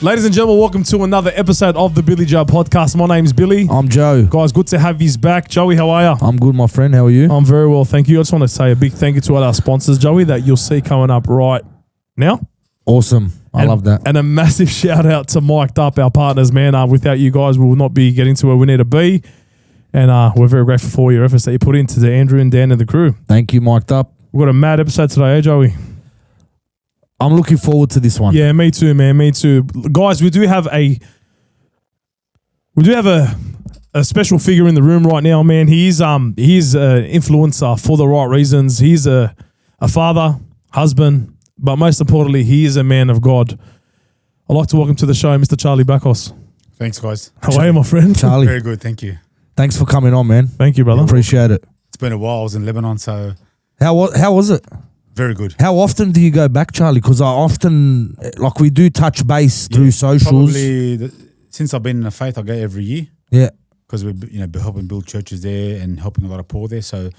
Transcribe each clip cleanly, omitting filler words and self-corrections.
Ladies and gentlemen, welcome to another episode of the BillyJoe Podcast. My name's Billy. I'm Joe. Guys, good to have you back. Joey, how are you? I'm good, my friend. How are you? I'm very well, thank you. I just want to say a big thank you to all our sponsors, Joey, that you'll see coming up right now. Awesome. I love that. And a massive shout out to Mic'd Up, our partners, man. Without you guys, we will not be getting to where we need to be. And we're very grateful for your efforts that you put into the Andrew and Dan and the crew. Thank you, Mic'd Up. We've got a mad episode today, eh, Joey? I'm looking forward to this one. Yeah, me too, man. Me too. Guys, we do have a special figure in the room right now, man. He's an influencer for the right reasons. He's a father, husband, but most importantly, he is a man of God. I'd like to welcome to the show Mr. Charlie Bakhos. Thanks, guys. How are you, my friend? Charlie, Very good, thank you. thanks for coming on, man. Thank you, brother. Appreciate it. It's been a while. I was in Lebanon, so How was it? very good. How often do you go back, Charlie? Because I often, we do touch base through socials. Probably since I've been in the faith, I go every year Yeah. because we're helping build churches there and helping a lot of poor there. So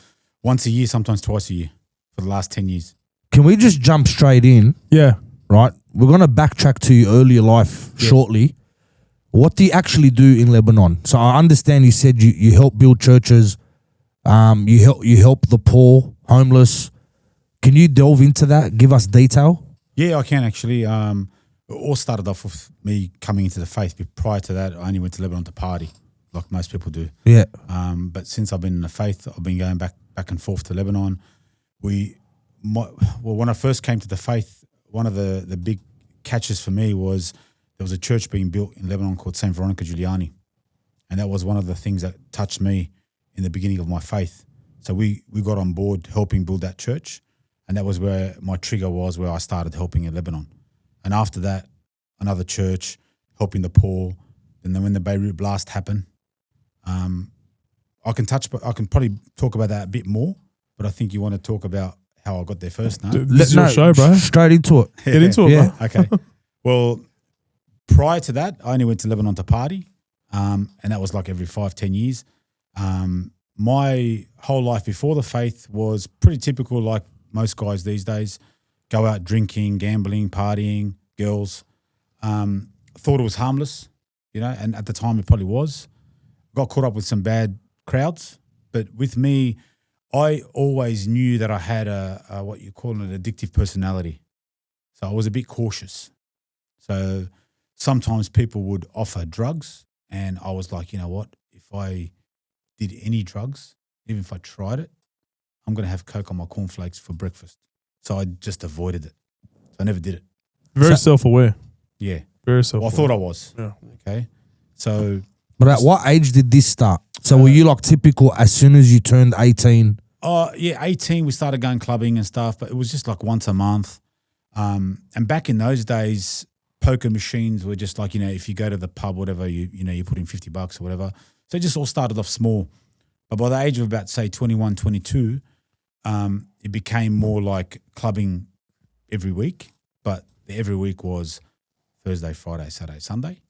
once a year, sometimes twice a year for the last 10 years. Can we just jump straight in, Yeah. right? We're going to backtrack to your earlier life shortly. What do you actually do in Lebanon? So I understand you said you help build churches, you help the poor, homeless. Can you delve into that? Give us detail. Yeah, I can actually. It all started off with me coming into the faith. But prior to that, I only went to Lebanon to party, like most people do. Yeah. But since I've been in the faith, I've been going back and forth to Lebanon. When I first came to the faith, one of the big catches for me was there was a church being built in Lebanon called St. Veronica Giuliani. And that was one of the things that touched me in the beginning of my faith. So we got on board helping build that church. And that was where my trigger was, where I started helping in Lebanon. And after that, another church, helping the poor. And then when the Beirut blast happened, I can probably talk about that a bit more, but I think you want to talk about how I got there first now. This is your show, bro. Straight into it. Get into it, Yeah. bro. Okay. Well, prior to that, I only went to Lebanon to party, and that was like every 5-10 years. My whole life before the faith was pretty typical, like most guys these days. Go out drinking, gambling, partying, girls. Thought it was harmless, and at the time it probably was. Got caught up with some bad crowds, but with me, I always knew that I had a what you call an addictive personality. So I was a bit cautious. So sometimes people would offer drugs, and I was like, you know what? If I did any drugs, even if I tried it, I'm going to have Coke on my cornflakes for breakfast. So I just avoided it. So I never did it. Very self-aware. Yeah. Very self-aware. Well, I thought I was. Yeah. Okay. So. But at what age did this start? So were you like typical as soon as you turned 18? Yeah, 18, we started going clubbing and stuff, but it was just like once a month. And back in those days, poker machines were just like, if you go to the pub, whatever, you put in $50 or whatever. So it just all started off small. But by the age of about, say, 21, 22, it became more like clubbing every week. But the every week was Thursday, Friday, Saturday, Sunday.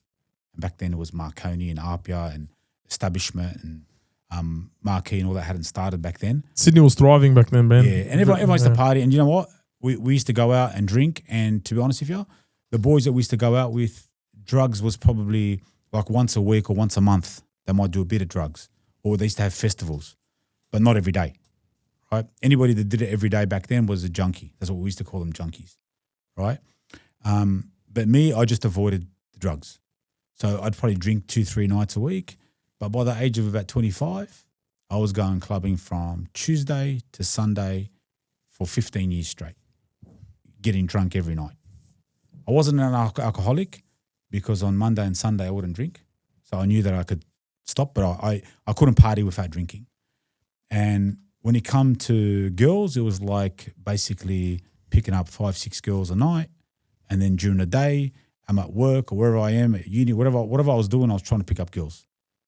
And back then it was Marconi and Apia and Establishment and Marquee and all that hadn't started back then. Sydney was thriving back then, man. Yeah, and everyone used to party. And you know what? We used to go out and drink. And to be honest with you, the boys that we used to go out with, drugs was probably like once a week or once a month. They might do a bit of drugs. Or they used to have festivals, but not every day, right? Anybody that did it every day back then was a junkie. That's what we used to call them, junkies, right? But me, I just avoided the drugs. So I'd probably drink 2-3 nights a week. But by the age of about 25, I was going clubbing from Tuesday to Sunday for 15 years straight, getting drunk every night. I wasn't an alcoholic because on Monday and Sunday I wouldn't drink. So I knew that I could stop, but I couldn't party without drinking. And when it come to girls, it was like basically picking up 5-6 girls a night. And then during the day, I'm at work or wherever I am, at uni, whatever I was doing, I was trying to pick up girls.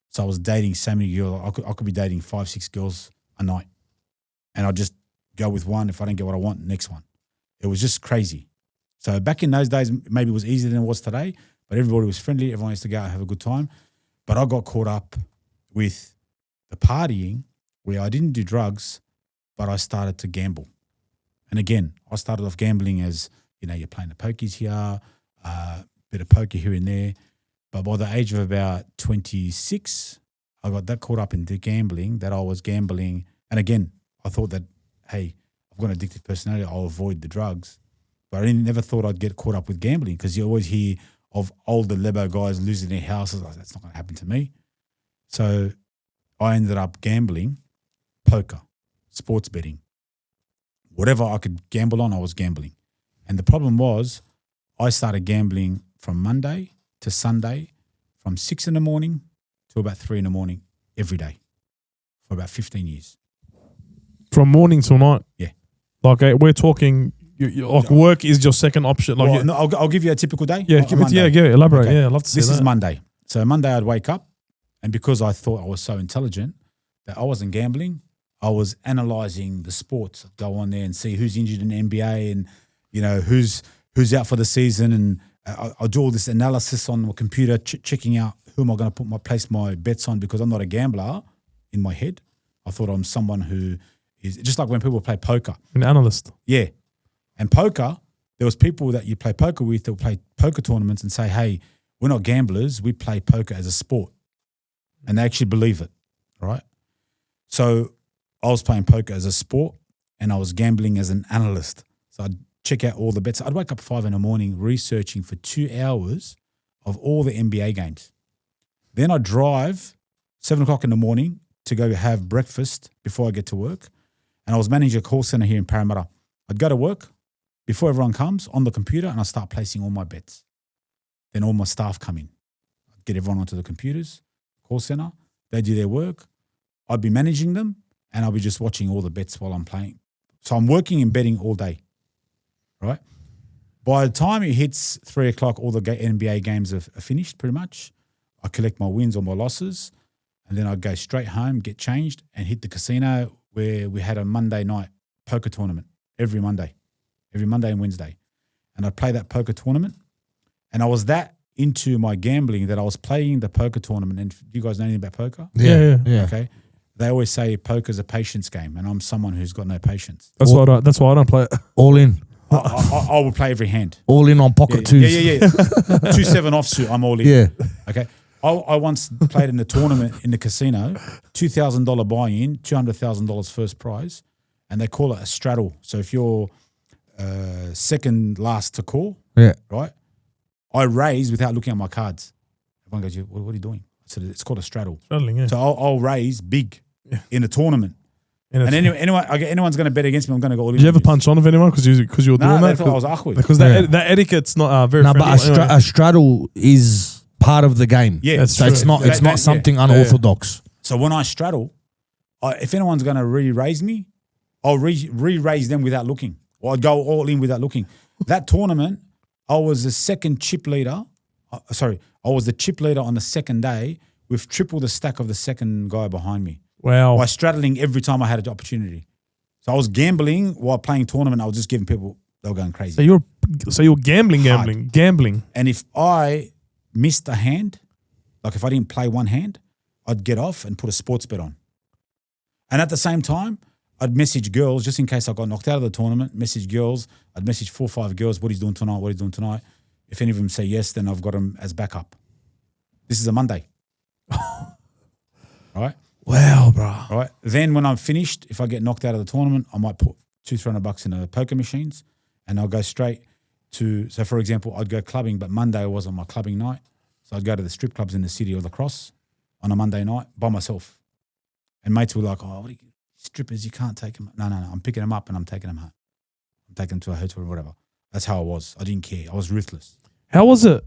So I was dating so many girls. I could be dating 5-6 girls a night. And I'd just go with one. If I didn't get what I want, next one. It was just crazy. So back in those days, maybe it was easier than it was today, but everybody was friendly. Everyone used to go out and have a good time. But I got caught up with the partying where I didn't do drugs, but I started to gamble. And again, I started off gambling as, you're playing the pokies here, bit of poker here and there. But by the age of about 26, I got that caught up into gambling that I was gambling. And again, I thought that, hey, I've got an addictive personality. I'll avoid the drugs. But I never thought I'd get caught up with gambling because you always hear of older Lebo guys losing their houses. Like, that's not going to happen to me. So I ended up gambling, poker, sports betting. Whatever I could gamble on, I was gambling. And the problem was I started gambling from Monday to Sunday from 6 in the morning to about 3 in the morning every day for about 15 years. From morning till night? Yeah. Like we're talking, like work is your second option. Like well, no, I'll give you a typical day. Yeah, elaborate. Okay. Yeah, I'd love to see This that. is Monday. So Monday I'd wake up, and because I thought I was so intelligent that I wasn't gambling, I was analysing the sports. I'd go on there and see who's injured in the NBA and, you know, who's out for the season. And I'll do all this analysis on my computer, checking out who am I going to place my bets on, because I'm not a gambler in my head. I thought I'm someone who is just like when people play poker. An analyst. Yeah. And poker, there was people that you play poker with that would play poker tournaments and say, hey, we're not gamblers. We play poker as a sport. And they actually believe it, right? So I was playing poker as a sport and I was gambling as an analyst. So I'd check out all the bets. I'd wake up at 5 in the morning researching for 2 hours of all the NBA games. Then I'd drive 7 o'clock in the morning to go have breakfast before I get to work. And I was managing a call center here in Parramatta. I'd go to work before everyone comes on the computer and I start placing all my bets. Then all my staff come in. I'd get everyone onto the computers, call center. They do their work. I'd be managing them and I'll be just watching all the bets while I'm playing. So I'm working and betting all day, right? By the time it hits 3 o'clock, all the NBA games are finished pretty much. I collect my wins or my losses, and then I'd go straight home, get changed, and hit the casino where we had a Monday night poker tournament every Monday and Wednesday. And I'd play that poker tournament, and I was that into my gambling that I was playing the poker tournament. And do you guys know anything about poker? Yeah. Okay. They always say poker's a patience game, and I'm someone who's got no patience. That's why I don't play it. All in. I will play every hand. All in on pocket twos. Yeah. 2-7 offsuit, I'm all in. Yeah. Okay. I once played in a tournament in the casino, $2,000 buy-in, $200,000 first prize, and they call it a straddle. So if you're second last to call, right, I raise without looking at my cards. Everyone goes, what are you doing? I said, it's called a straddle. Straddling, yeah. So I'll raise big in a tournament. And anyone's going to bet against me, I'm going to go all in. Did you ever punch on with anyone because you were doing that? They thought I was awkward. Because that etiquette's not very friendly. No, but a straddle is part of the game. Yeah, that's so true. it's not something unorthodox. So when I straddle, if anyone's going to re-raise me, I'll re-raise them without looking. Or I'd go all in without looking. That tournament, I was the second chip leader. I was the chip leader on the second day with triple the stack of the second guy behind me. Wow. By straddling every time I had an opportunity. So I was gambling while playing tournament. I was just giving people, they were going crazy. So you're gambling. And if I missed a hand, like if I didn't play one hand, I'd get off and put a sports bet on. And at the same time, I'd message girls just in case I got knocked out of the tournament, message girls. I'd message 4 or 5 girls, what he's doing tonight. If any of them say yes, then I've got them as backup. This is a Monday. Right? Wow, bro. Right. Then when I'm finished, if I get knocked out of the tournament, I might put $200-300 in the poker machines and I'll go straight to, so for example, I'd go clubbing, but Monday was on my clubbing night. So I'd go to the strip clubs in the city of La Crosse on a Monday night by myself. And mates were like, oh, strippers, you can't take them. No. I'm picking them up and I'm taking them home. I'm taking them to a hotel or whatever. That's how I was. I didn't care. I was ruthless. How was it?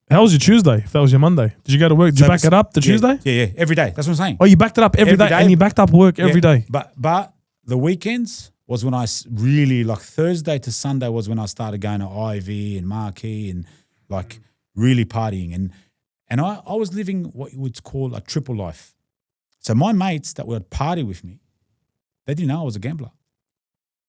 How was your Tuesday if that was your Monday? Did you go to work? Did you back it up Tuesday? Yeah. Every day. That's what I'm saying. Oh, you backed it up every day and you backed up work every day. But the weekends was when I really, like Thursday to Sunday was when I started going to IV and Marquee and like really partying. And I was living what you would call a triple life. So my mates that would party with me, they didn't know I was a gambler.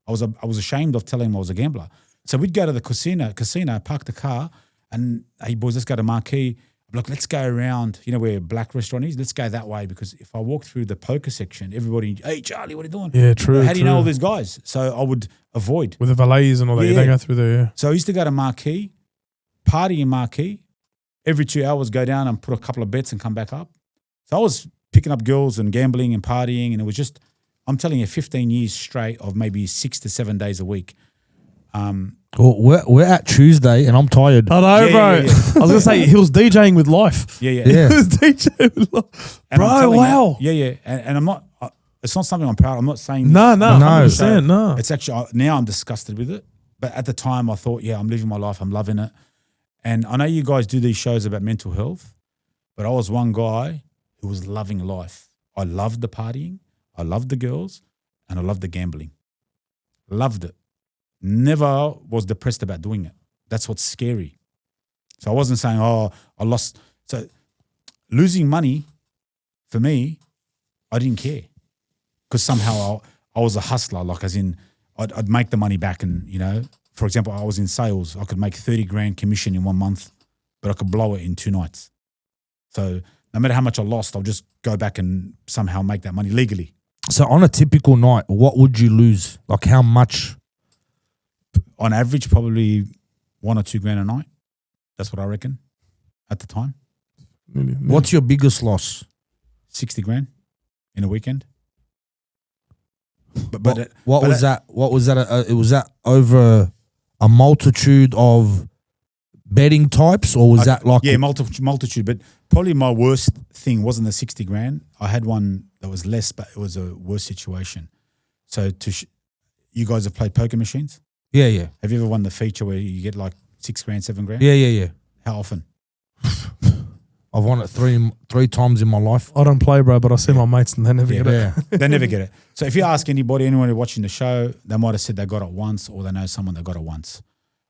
I was ashamed of telling them I was a gambler. So we'd go to the casino, park the car, and hey boys, let's go to Marquee. I'm like, let's go around, you know where Black Restaurant is? Let's go that way because if I walk through the poker section, everybody, hey Charlie, what are you doing? Yeah, true. How do you know all these guys? So I would avoid. With the valets and all that, they go through there, yeah. So I used to go to Marquee, party in Marquee, every 2 hours go down and put a couple of bets and come back up. So I was picking up girls and gambling and partying, and it was just, I'm telling you, 15 years straight of maybe 6 to 7 days a week. Well, we're at Tuesday and I'm tired. I know, Yeah, bro. yeah, yeah. I was gonna say he was DJing with life. Yeah. Yeah. He was DJing with life. And I'm Bro, telling wow. you, yeah. And I'm not, it's not something I'm proud of. I'm not saying this. No, No. 100%, no. It's actually, now I'm disgusted with it. But at the time I thought, yeah, I'm living my life. I'm loving it. And I know you guys do these shows about mental health, but I was one guy who was loving life. I loved the partying. I loved the girls and I loved the gambling. Loved it. Never was depressed about doing it. That's what's scary. So I wasn't saying, oh, I lost. So losing money for me, I didn't care because somehow I was a hustler, like as in I'd make the money back and, you know, for example, I was in sales. I could make 30 grand commission in 1 month, but I could blow it in 2 nights. So no matter how much I lost, I'll just go back and somehow make that money legally. So on a typical night, what would you lose? Like how much? On average, probably 1 or 2 grand a night. That's what I reckon at the time. What's your biggest loss? 60 grand in a weekend. What was that? What was that? It was that over a multitude of betting types, or was that like? Yeah, multitude. But probably my worst thing wasn't the 60 grand. I had one that was less, but it was a worse situation. So you guys have played poker machines? Yeah. Have you ever won the feature where you get like 6 grand, 7 grand? Yeah. How often? I've won it three times in my life. I don't play, bro, but I see my mates and they never get it. Yeah. They never get it. So if you ask anyone watching the show, they might have said they got it once or they know someone that got it once.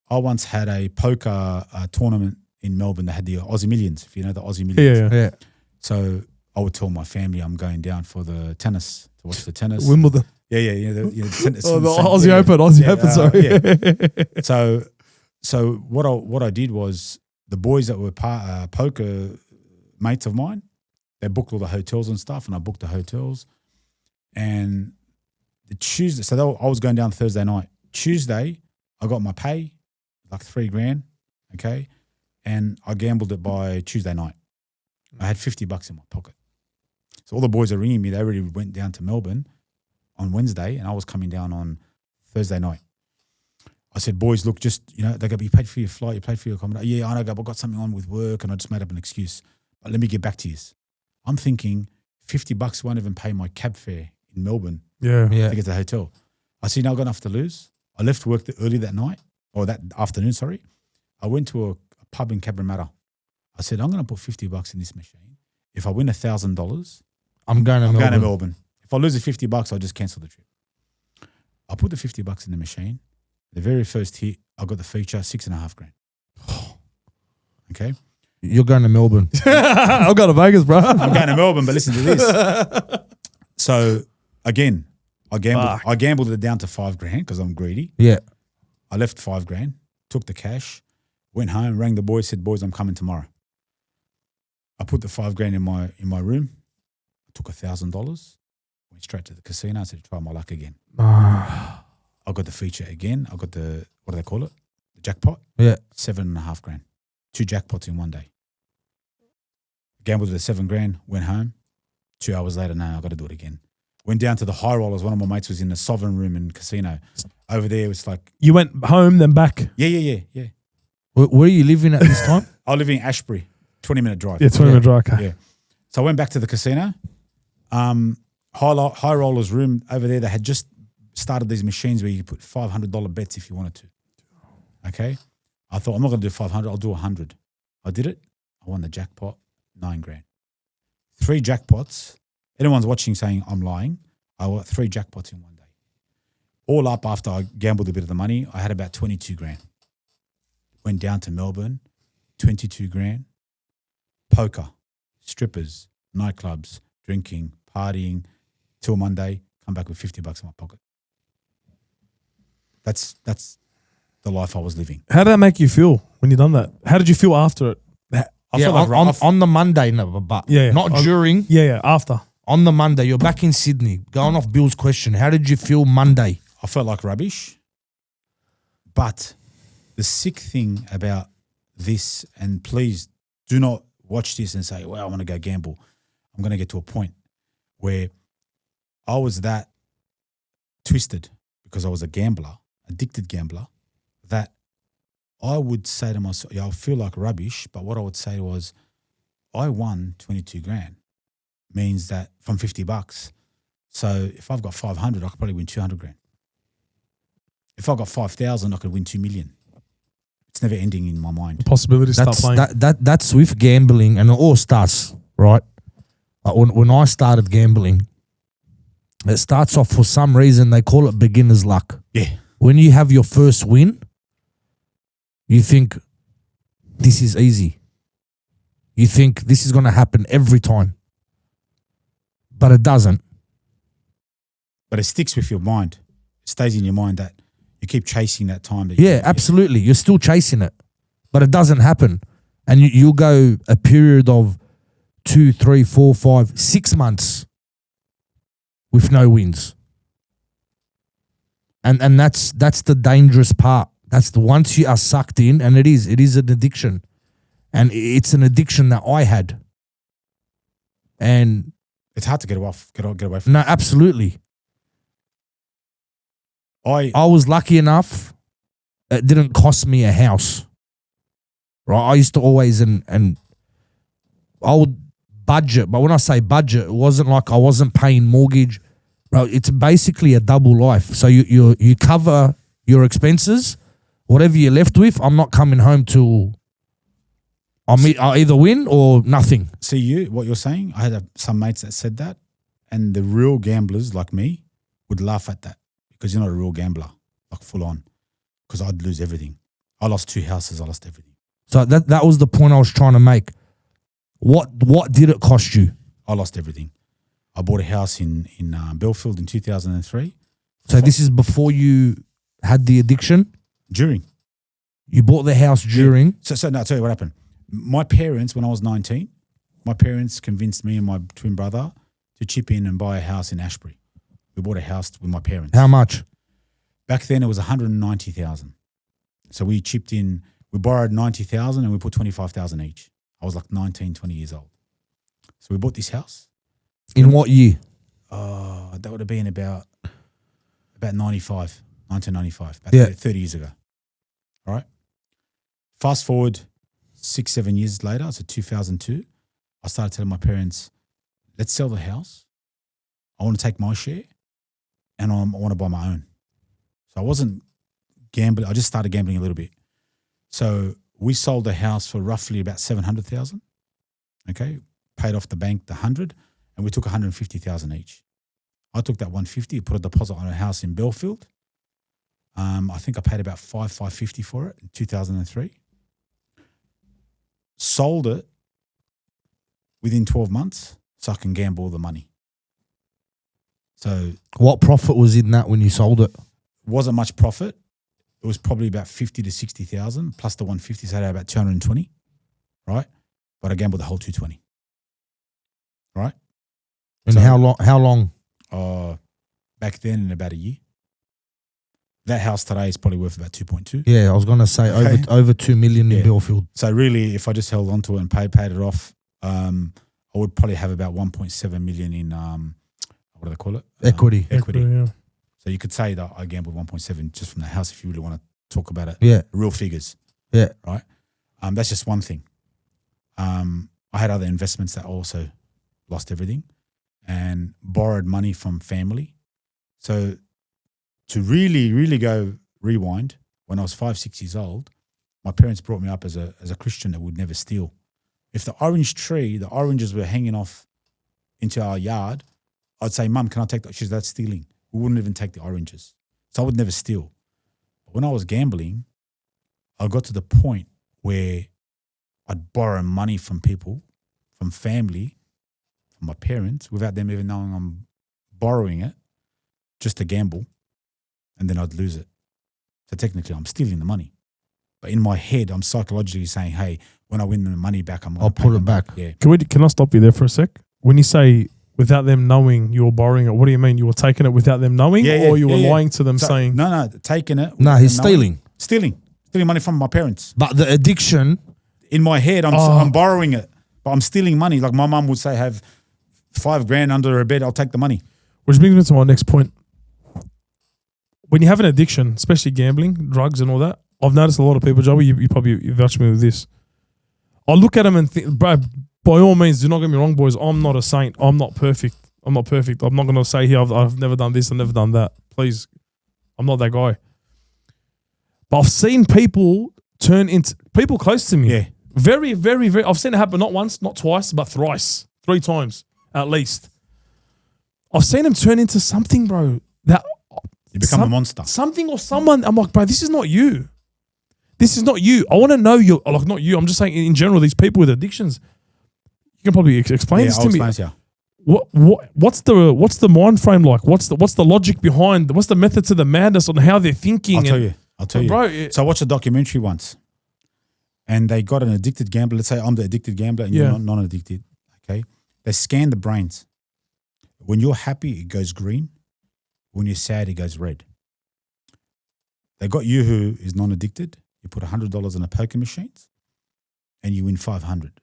I once had a poker tournament in Melbourne. They had the Aussie Millions, if you know the Aussie Millions. Yeah. So I would tell my family I'm going down for the tennis, to watch the tennis. Wimbledon. Yeah. The Aussie Open, sorry. So what I did was the boys that were poker mates of mine, they booked all the hotels and stuff, and I booked the hotels. And the Tuesday, I was going down Thursday night. Tuesday, I got my pay, like 3 grand, okay, and I gambled it by Tuesday night. I had $50 in my pocket. So all the boys are ringing me. They already went down to Melbourne on Wednesday, and I was coming down on Thursday night. I said, boys, look, just, you know, they go, you paid for your flight, you paid for your accommodation. Yeah, I know, but I got something on with work and I just made up an excuse. But let me get back to you. I'm thinking $50 won't even pay my cab fare in Melbourne Yeah. to get to the hotel. I said, no, I've got enough to lose. I left work early that night, or that afternoon, sorry. I went to a pub in Cabramatta. I said, I'm going to put $50 in this machine. If I win $1,000, I'm going to Melbourne. If I lose the $50, I'll just cancel the trip. I put the $50 in the machine. The very first hit, I got the feature, 6.5 grand. Okay. You're going to Melbourne. I've got to Vegas, bro. I'm going to Melbourne, but listen to this. So again, I gambled it down to 5 grand because I'm greedy. Yeah. I left 5 grand, took the cash, went home, rang the boys, said, boys, I'm coming tomorrow. I put the 5 grand in my room. I took $1,000, went straight to the casino. I said, try my luck again. I got the feature again. I got the, what do they call it? The jackpot. Yeah. 7.5 grand. 2 jackpots in one day. Gambled the 7 grand, went home. 2 hours later, no, I got to do it again. Went down to the high rollers. One of my mates was in the Sovereign room in casino. Over there, it was like. You went home, then back? Yeah. Where are you living at this time? I live in Ashbury, 20-minute drive. Yeah, 20-minute drive. Okay. Yeah. So I went back to the casino. High rollers room over there, they had just started these machines where you could put $500 bets if you wanted to. Okay. I thought, I'm not going to do 500, I'll do 100. I did it. I won the jackpot, 9 grand. 3 jackpots. Anyone's watching saying I'm lying. I got 3 jackpots in one day. All up after I gambled a bit of the money, I had about 22 grand. Went down to Melbourne, 22 grand. Poker, strippers, nightclubs, drinking, partying, till Monday, come back with $50 in my pocket. That's the life I was living. How did that make you feel when you done that? How did you feel after it? I felt like on the Monday, no, but Yeah. not during. Yeah, after. On the Monday, you're back in Sydney. Going off Bill's question, how did you feel Monday? I felt like rubbish. But the sick thing about this, and please do not watch this and say, well, I want to go gamble. I'm going to get to a point where I was that twisted because I was a gambler, addicted gambler, that I would say to myself, I feel like rubbish, but what I would say was, I won 22 grand, means that from $50. So if I've got 500, I could probably win 200 grand. If I got 5,000, I could win 2 million. It's never ending in my mind. Possibilities start playing. That's with gambling, and it all starts, right? When I started gambling, it starts off for some reason, they call it beginner's luck. Yeah. When you have your first win, you think, this is easy. You think this is going to happen every time. But it doesn't. But it sticks with your mind. It stays in your mind that you keep chasing that time. Yeah, absolutely. You're still chasing it. But it doesn't happen. And you'll go a period of 2, 3, 4, 5, 6 months with no wins. And that's the dangerous part. That's the once you are sucked in, and it is an addiction. And it's an addiction that I had. And it's hard to get away from. No, absolutely. I was lucky enough, it didn't cost me a house. Right? I used to always and I would budget, but when I say budget, it wasn't like I wasn't paying mortgage. Right? It's basically a double life. So you cover your expenses, whatever you're left with. I'm not coming home till I'll either win or nothing. See, what you're saying, I had some mates that said that, and the real gamblers like me would laugh at that because you're not a real gambler, like full on, because I'd lose everything. I lost 2 houses, I lost everything. So that was the point I was trying to make. What did it cost you? I lost everything. I bought a house in Belfield in 2003. So this is before you had the addiction? During. You bought the house during? Yeah. So no, I'll tell you what happened. My parents, when I was 19, my parents convinced me and my twin brother to chip in and buy a house in Ashbury. We bought a house with my parents. How much? Back then it was 190,000. So we chipped in, we borrowed 90,000 and we put 25,000 each. I was like 19, 20 years old. So we bought this house. In what year? That would have been about 1995, about Yeah. 30 years ago. All right. Fast forward 6-7 years later, so 2002, I started telling my parents, let's sell the house. I want to take my share and I want to buy my own. So I wasn't gambling. I just started gambling a little bit. So we sold the house for roughly about 700,000. Okay. Paid off the bank the 100 and we took 150,000 each. I took that 150, put a deposit on a house in Belfield. I think I paid about $550 for it in 2003. Sold it within 12 months so I can gamble all the money. So what profit was in that when you sold it? Wasn't much profit. It was probably about 50 to 60,000 plus the 150, so I had about 220, right? But I gambled the whole 220, right? And so, how long? Back then in about a year. That house today is probably worth about 2.2. Yeah, I was going to say over 2 million in Belfield. So really, if I just held on to it and paid it off, I would probably have about 1.7 million in what do they call it? Equity. Equity. Yeah. So you could say that I gambled 1.7 just from the house if you really want to talk about it. Yeah. Real figures. Yeah. Right. That's just one thing. I had other investments that also lost everything and borrowed money from family. So to really, really go rewind, when I was 5-6 years old, my parents brought me up as a Christian that would never steal. If the orange tree, the oranges were hanging off into our yard, I'd say, Mum, can I take that? She's that's stealing. We wouldn't even take the oranges. So I would never steal. But when I was gambling, I got to the point where I'd borrow money from people, from family, from my parents, without them even knowing I'm borrowing it, just to gamble, and then I'd lose it. So technically, I'm stealing the money. But in my head, I'm psychologically saying, hey, when I win the money back, I'll put it back. Yeah. Can I stop you there for a sec? When you say without them knowing you were borrowing it, what do you mean? You were taking it without them knowing, or you were lying to them saying? No, taking it. No, he's stealing. Stealing money from my parents. But the addiction in my head, I'm borrowing it, but I'm stealing money. Like my mum would say, have $5,000 under her bed. I'll take the money. Which brings me to my next point. When you have an addiction, especially gambling, drugs and all that, I've noticed a lot of people, Joey, you probably vouch me with this. I look at them and think, bro, by all means, do not get me wrong, boys. I'm not a saint. I'm not perfect. I'm not going to say here, I've never done this, I've never done that. Please, I'm not that guy. But I've seen people turn into, people close to me. Yeah. Very, very, very, I've seen it happen not once, not twice, but thrice. 3 times, at least. I've seen them turn into something, bro, that... You become a monster. Something or someone. I'm like, bro, this is not you. This is not you. I want to know you. Like, not you. I'm just saying in general, these people with addictions. You can probably explain this to me. Yeah. What's the mind frame like? What's the logic behind? What's the method to the madness on how they're thinking? I'll tell you. Bro, so I watched a documentary once, and they got an addicted gambler. Let's say I'm the addicted gambler, and you're not non-addicted. Okay, they scan the brains. When you're happy, it goes green. When you're sad, it goes red. They got you who is non-addicted. You put $100 in a poker machines and you win 500.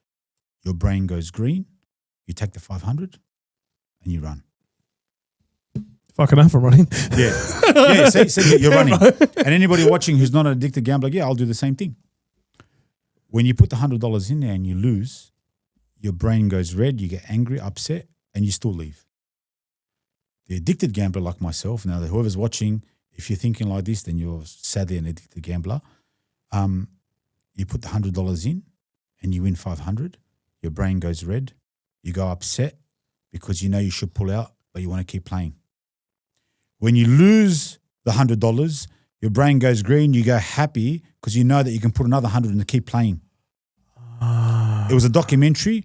Your brain goes green. You take the 500 and you run. Fucking enough, I'm running. Yeah. See, you're running. And anybody watching who's not an addicted gambler, yeah, I'll do the same thing. When you put the $100 in there and you lose, your brain goes red, you get angry, upset, and you still leave. The addicted gambler like myself, now whoever's watching, if you're thinking like this, then you're sadly an addicted gambler. You put the $100 in and you win 500. Your brain goes red. You go upset because you know you should pull out, but you want to keep playing. When you lose the $100, your brain goes green. You go happy because you know that you can put another 100 and keep playing. It was a documentary,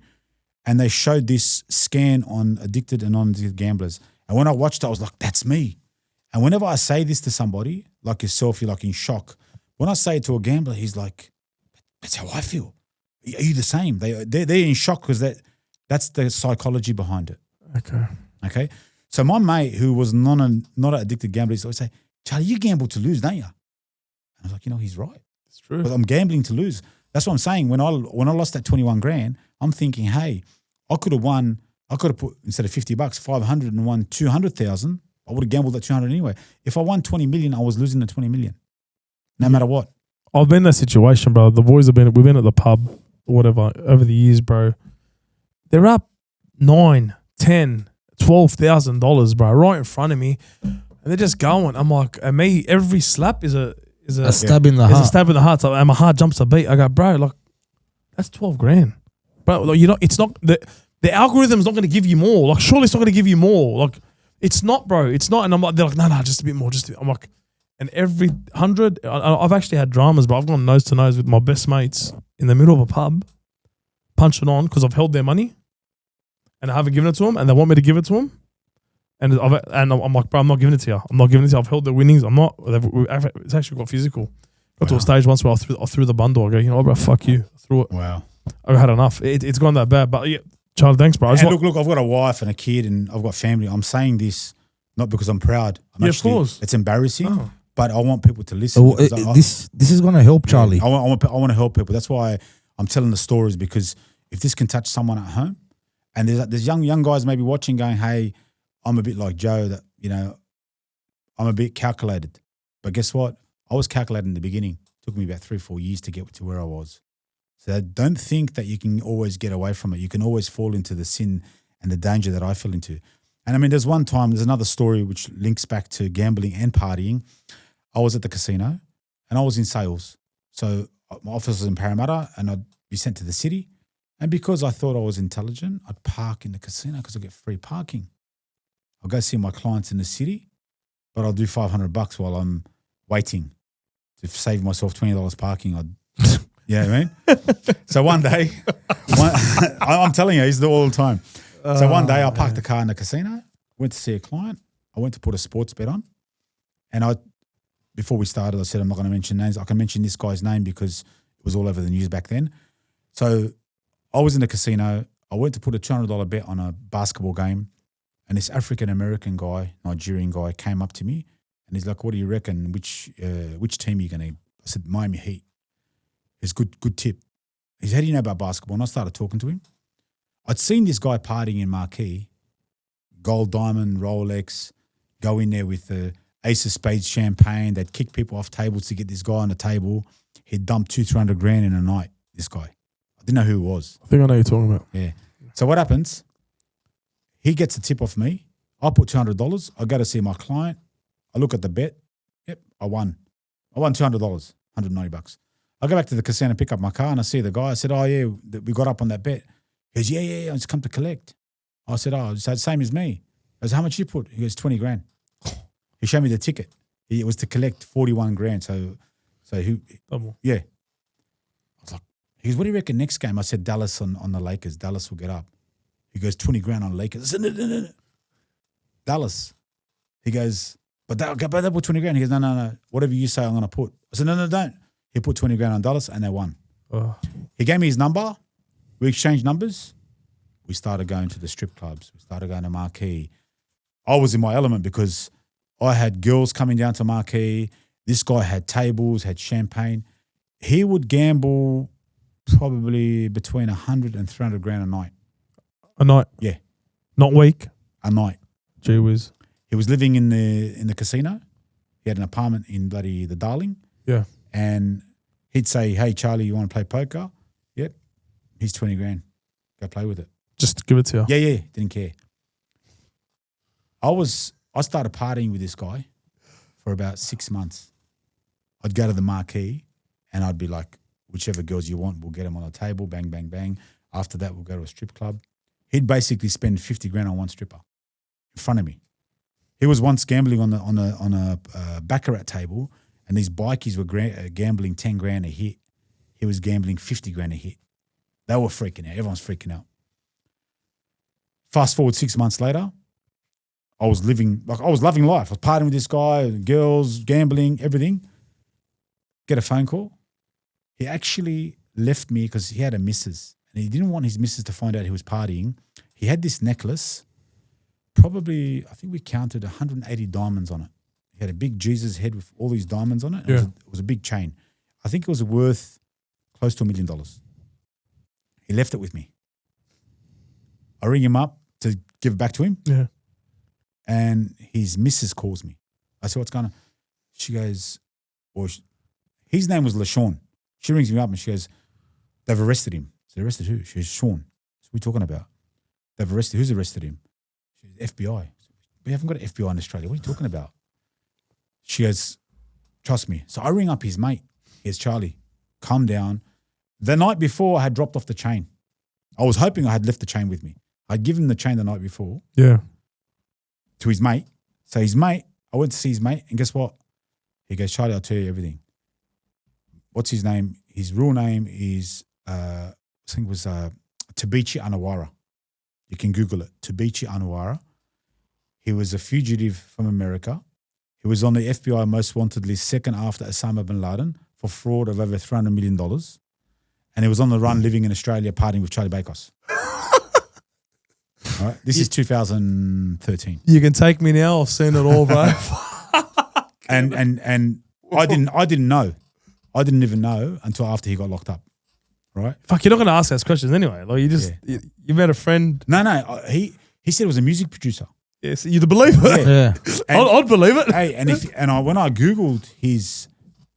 and they showed this scan on addicted and non-addicted gamblers. And when I watched it, I was like, that's me. And whenever I say this to somebody, like yourself, you're like in shock. When I say it to a gambler, he's like, that's how I feel. Are you the same? They're in shock because that's the psychology behind it. Okay. So my mate who was not an addicted gambler, he always say, Charlie, you gamble to lose, don't you? And I was like, he's right. It's true. But I'm gambling to lose. That's what I'm saying. When I lost that 21 grand, I'm thinking, hey, I could have put, instead of $50, 500 and won 200,000. I would have gambled at 200 anyway. If I won 20 million, I was losing the 20 million. No matter what. I've been in that situation, bro. The boys we've been at the pub or whatever over the years, bro. They're up $9,000, $10,000, $12,000, bro, right in front of me. And they're just going. I'm like, and me, every slap is a stab in the heart. It's a stab in the heart. So, and my heart jumps a beat. I go, bro, like, that's 12 grand. Bro, like, it's not, the algorithm's not going to give you more. Like, surely it's not going to give you more. Like, it's not, bro. It's not. And I'm like, they're like, no, just a bit more. I'm like, and every 100, I've actually had dramas, bro. I've gone nose to nose with my best mates in the middle of a pub, punching on because I've held their money and I haven't given it to them and they want me to give it to them. And I'm like, bro, I'm not giving it to you. I'm not giving it to you. I've held their winnings. I'm not. It's actually got physical. Got to a stage once where I threw the bundle. I go, bro, fuck you. I threw it. Wow. I had enough. It's gone that bad. But yeah, Charlie, thanks, bro. Look, I've got a wife and a kid and I've got family. I'm saying this not because I'm proud. Of course. It's embarrassing, but I want people to listen. This is going to help, Charlie. I want to help people. That's why I'm telling the stories, because if this can touch someone at home, and there's young guys maybe watching going, hey, I'm a bit like Joe, that, I'm a bit calculated. But guess what? I was calculated in the beginning. It took me about 3-4 years to get to where I was. So don't think that you can always get away from it. You can always fall into the sin and the danger that I fell into. And I mean, there's another story which links back to gambling and partying. I was at the casino and I was in sales. So my office was in Parramatta and I'd be sent to the city. And because I thought I was intelligent, I'd park in the casino because I get free parking. I'll go see my clients in the city, but I'll do $500 while I'm waiting to save myself $20 parking. You know what I mean? So one day, I'm telling you, I used to do it all the time. So one day I parked the car in the casino, went to see a client. I went to put a sports bet on. And before we started, I said, I'm not going to mention names. I can mention this guy's name because it was all over the news back then. So I was in the casino. I went to put a $200 bet on a basketball game. And this African-American guy, Nigerian guy, came up to me and he's like, what do you reckon? Which team are you going to? I said, Miami Heat. It's good tip. He said, how do you know about basketball? And I started talking to him. I'd seen this guy partying in Marquee, gold diamond, Rolex, go in there with the Ace of Spades champagne. They'd kick people off tables to get this guy on the table. He'd dump 200-300 grand in a night, this guy. I didn't know who he was. I think I know who you're talking about. Yeah. So what happens? He gets a tip off me. I put $200. I go to see my client. I look at the bet. Yep, I won. I won $200, $190. I go back to the casino, pick up my car, and I see the guy. I said, oh, yeah, we got up on that bet. He goes, yeah, I just come to collect. I said, oh, it's the same as me. I goes, how much you put? He goes, 20 grand. He showed me the ticket. It was to collect 41 grand. So he, Double. yeah. I was like, he goes, what do you reckon next game? I said, Dallas on the Lakers. Dallas will get up. He goes, 20 grand on Lakers. I said, no. Dallas. He goes, but they'll put 20 grand. He goes, no. Whatever you say, I'm going to put. I said, no, don't. He put 20 grand on Dallas and they won. Oh. He gave me his number. We exchanged numbers. We started going to the strip clubs. We started going to Marquee. I was in my element because I had girls coming down to Marquee. This guy had tables, had champagne. He would gamble probably between 100 and 300 grand a night. A night? Yeah. Not week? A night. Gee whiz. He was living in the casino. He had an apartment in bloody the Darling. Yeah. And he'd say, hey, Charlie, you want to play poker? Yep. Here's 20 grand. Go play with it. Just give it to you. Yeah. Didn't care. I started partying with this guy for about 6 months. I'd go to the Marquee and I'd be like, whichever girls you want, we'll get them on the table, bang, bang, bang. After that, we'll go to a strip club. He'd basically spend 50 grand on one stripper in front of me. He was once gambling on a baccarat table, and these bikies were gambling 10 grand a hit. He was gambling 50 grand a hit. They were freaking out. Everyone's freaking out. Fast forward 6 months later, I was loving life. I was partying with this guy, girls, gambling, everything. Get a phone call. He actually left me because he had a missus, and he didn't want his missus to find out he was partying. He had this necklace, probably, I think we counted 180 diamonds on it. He had a big Jesus head with all these diamonds on it. Yeah. It was a big chain. I think it was worth close to $1 million. He left it with me. I ring him up to give it back to him. Yeah. And his missus calls me. I said, what's going on? She goes, his name was LaShawn. She rings me up and she goes, they've arrested him. I said, arrested who? She goes, Sean. So what are we talking about? They've arrested, who's arrested him? She goes, FBI. We haven't got an FBI in Australia. What are you talking about? She goes, trust me. So I ring up his mate. He goes, Charlie, calm down. The night before, I had dropped off the chain. I was hoping I had left the chain with me. I'd given him the chain the night before. Yeah. To his mate. So his mate, I went to see his mate, and guess what? He goes, Charlie, I'll tell you everything. What's his name? His real name is, I think it was Tabichi Anawara. You can Google it. Tabichi Anawara. He was a fugitive from America. He was on the FBI most wanted list second after Osama bin Laden for fraud of over $300 million. And he was on the run living in Australia partying with Charlie Bakhos. All right. This is 2013. You can take me now. I've seen it all, bro. And I didn't know. I didn't even know until after he got locked up. Right? Fuck, you're not going to ask us questions anyway. Like you met a friend. No. He said he was a music producer. Yes, you'd believe it. Yeah. I'd believe it. Hey, when I Googled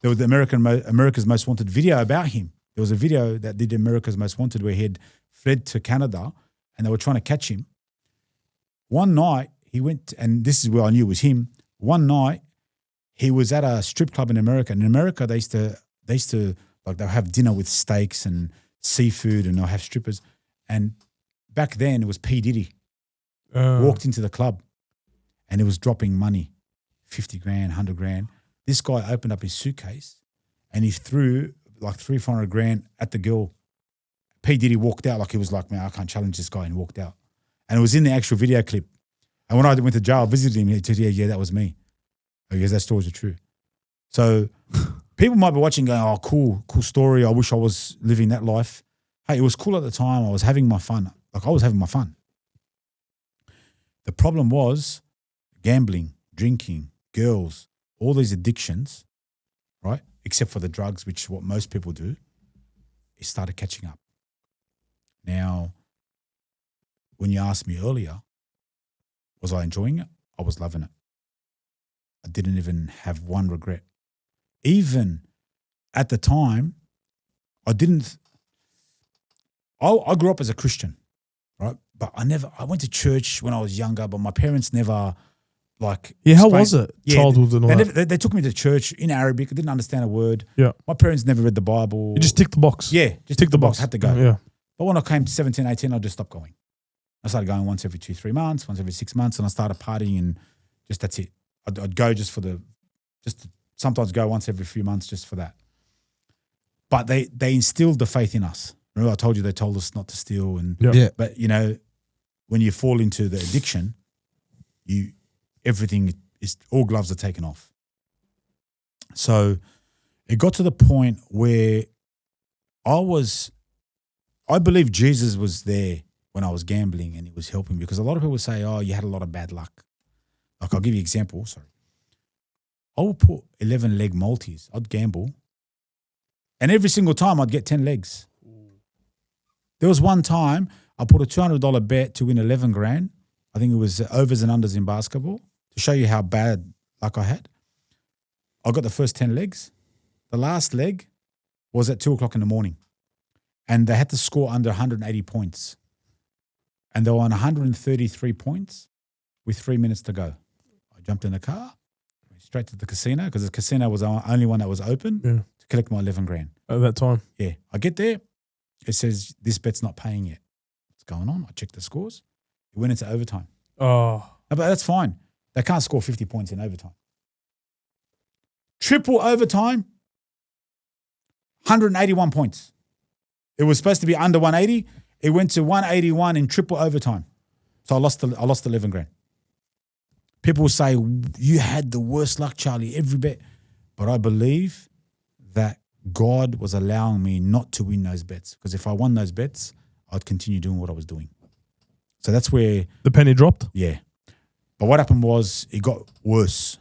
there was the America's Most Wanted video about him. There was a video that did America's Most Wanted where he had fled to Canada and they were trying to catch him. One night he went, and this is where I knew it was him. One night he was at a strip club in America. And in America they used to like they'll have dinner with steaks and seafood and they'll have strippers. And back then it was P. Diddy. Walked into the club and he was dropping money, 50 grand, 100 grand. This guy opened up his suitcase and he threw like 300-400 grand at the girl. P. Diddy walked out like he was like, man, I can't challenge this guy, and walked out. And it was in the actual video clip. And when I went to jail, I visited him, he said, yeah, that was me. I guess that stories are true. So people might be watching going, oh, cool story. I wish I was living that life. Hey, it was cool at the time. I was having my fun. Like I was having my fun. The problem was gambling, drinking, girls, all these addictions, right? Except for the drugs, which is what most people do. it started catching up. Now, when you asked me earlier, was I enjoying it? I was loving it. I didn't even have one regret. Even at the time, I grew up as a Christian, right? But I went to church when I was younger, but my parents never how was it? Childhood and all that? They took me to church in Arabic. I didn't understand a word. Yeah. My parents never read the Bible. You just ticked the box. Yeah, just tick the box. Had to go. Yeah. But when I came to 17, 18, I just stopped going. I started going once every 2-3 months, once every 6 months, and I started partying and just that's it. I'd go just to sometimes go once every few months just for that. But they instilled the faith in us. Remember I told you they told us not to steal but you know, when you fall into the addiction, everything is all gloves are taken off. So it got to the point where I believe Jesus was there when I was gambling and he was helping, because a lot of people say, oh, you had a lot of bad luck. Like I'll give you an example. Sorry. I would put 11 leg multis. I'd gamble. And every single time I'd get 10 legs. There was one time I put a $200 bet to win 11 grand. I think it was overs and unders in basketball, to show you how bad luck I had. I got the first 10 legs. The last leg was at 2 o'clock in the morning. And they had to score under 180 points. And they were on 133 points with 3 minutes to go. I jumped in the car, went straight to the casino, because the casino was the only one that was open to collect my 11 grand. At that time? Yeah. I get there. It says, this bet's not paying yet. What's going on? I checked the scores. It went into overtime. Oh. No, but that's fine. They can't score 50 points in overtime. Triple overtime, 181 points. It was supposed to be under 180. It went to 181 in triple overtime. So I lost 11 grand. People will say, you had the worst luck, Charlie, every bet. But I believe that God was allowing me not to win those bets, because if I won those bets, I'd continue doing what I was doing. So that's where the penny dropped? Yeah. But what happened was it got worse,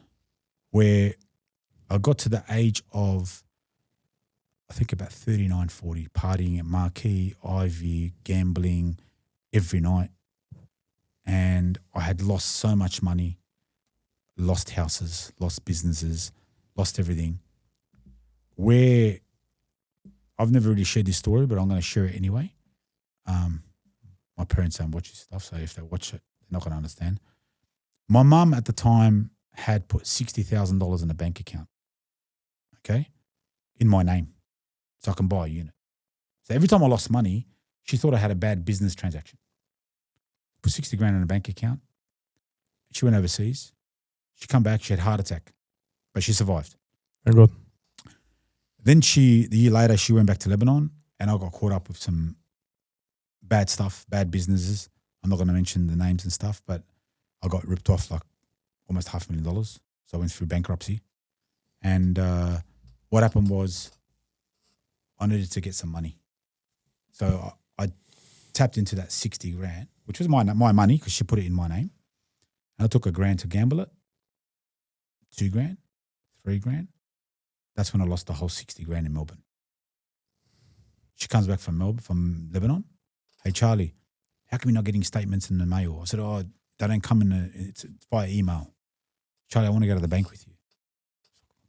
where I got to the age of, I think about 39, 40, partying at Marquee, Ivy, gambling every night. And I had lost so much money, lost houses, lost businesses, lost everything. Where I've never really shared this story, but I'm going to share it anyway. My parents don't watch this stuff, so if they watch it, they're not going to understand. My mum at the time had put $60,000 in a bank account, okay, in my name, so I can buy a unit. So every time I lost money, she thought I had a bad business transaction. Put 60 grand in a bank account. She went overseas. She come back, she had a heart attack, but she survived. Thank God. Then the year later, she went back to Lebanon, and I got caught up with some bad stuff, bad businesses. I'm not going to mention the names and stuff, but I got ripped off like almost $500,000. So I went through bankruptcy. And what happened was I needed to get some money. So I tapped into that 60 grand, which was my money because she put it in my name. And I took $1,000 to gamble it, 2 grand, 3 grand. That's when I lost the whole 60 grand in Melbourne. She comes back from Lebanon. Hey, Charlie, how come you're not getting statements in the mail? I said, oh, they don't come it's via email. Charlie, I want to go to the bank with you.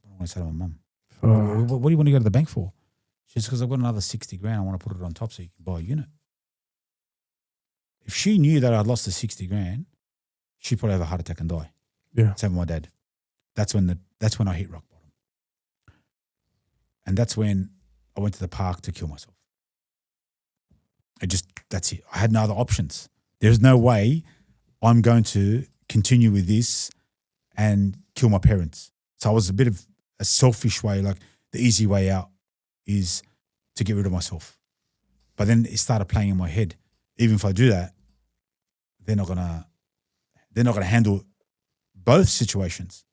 I want to say to my mum, what do you want to go to the bank for? She says, because I've got another 60 grand. I want to put it on top so you can buy a unit. If she knew that I'd lost the 60 grand, she'd probably have a heart attack and die. Yeah. Same with my dad. That's when I hit rock bottom. And that's when I went to the park to kill myself. That's it. I had no other options. There's no way I'm going to continue with this and kill my parents. So I was a bit of a selfish way, like the easy way out is to get rid of myself. But then it started playing in my head. Even if I do that, they're not gonna handle both situations.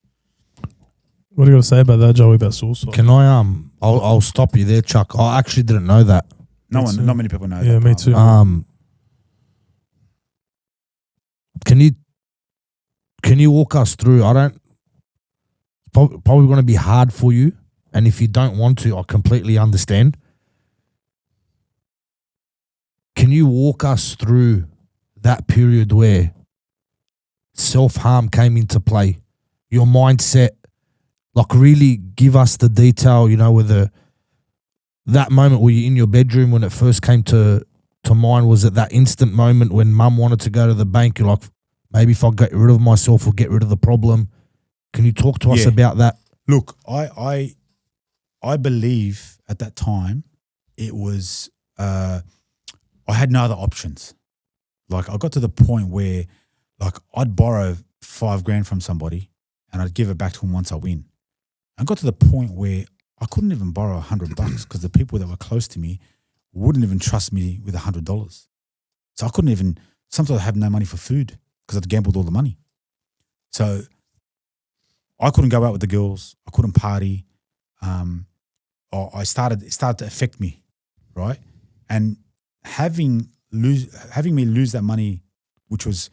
What are you going to say about that, Joey, about suicide? Can I I'll stop you there, Chuck. I actually didn't know that. Not many people know that. Yeah, me too. Can you walk us through? Probably going to be hard for you, and if you don't want to, I completely understand. Can you walk us through that period where self-harm came into play? Your mindset, like really give us the detail, you know, whether that moment where you're in your bedroom when it first came to mind, was it that instant moment when mum wanted to go to the bank? You're like, maybe if I get rid of myself or get rid of the problem. Can you talk to us about that? Look, I believe at that time it was I had no other options. Like I got to the point where like I'd borrow $5,000 from somebody and I'd give it back to him once I win. I got to the point where I couldn't even borrow $100 because the people that were close to me wouldn't even trust me with $100. So I couldn't even, sometimes I have no money for food because I'd gambled all the money. So I couldn't go out with the girls. I couldn't party. It started to affect me, right? And having me lose that money, which was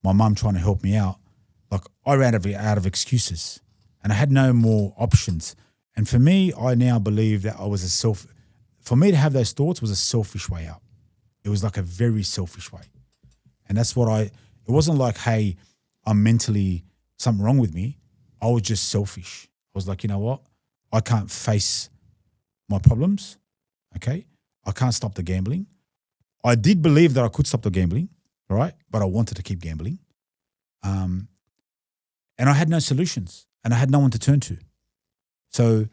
my mum trying to help me out, like I ran out of excuses and I had no more options. And for me, I now believe that for me to have those thoughts was a selfish way out. It was like a very selfish way. And that's what it wasn't like, hey, I'm mentally something wrong with me. I was just selfish. I was like, you know what? I can't face my problems, okay? I can't stop the gambling. I did believe that I could stop the gambling, right? But I wanted to keep gambling. And I had no solutions and I had no one to turn to. So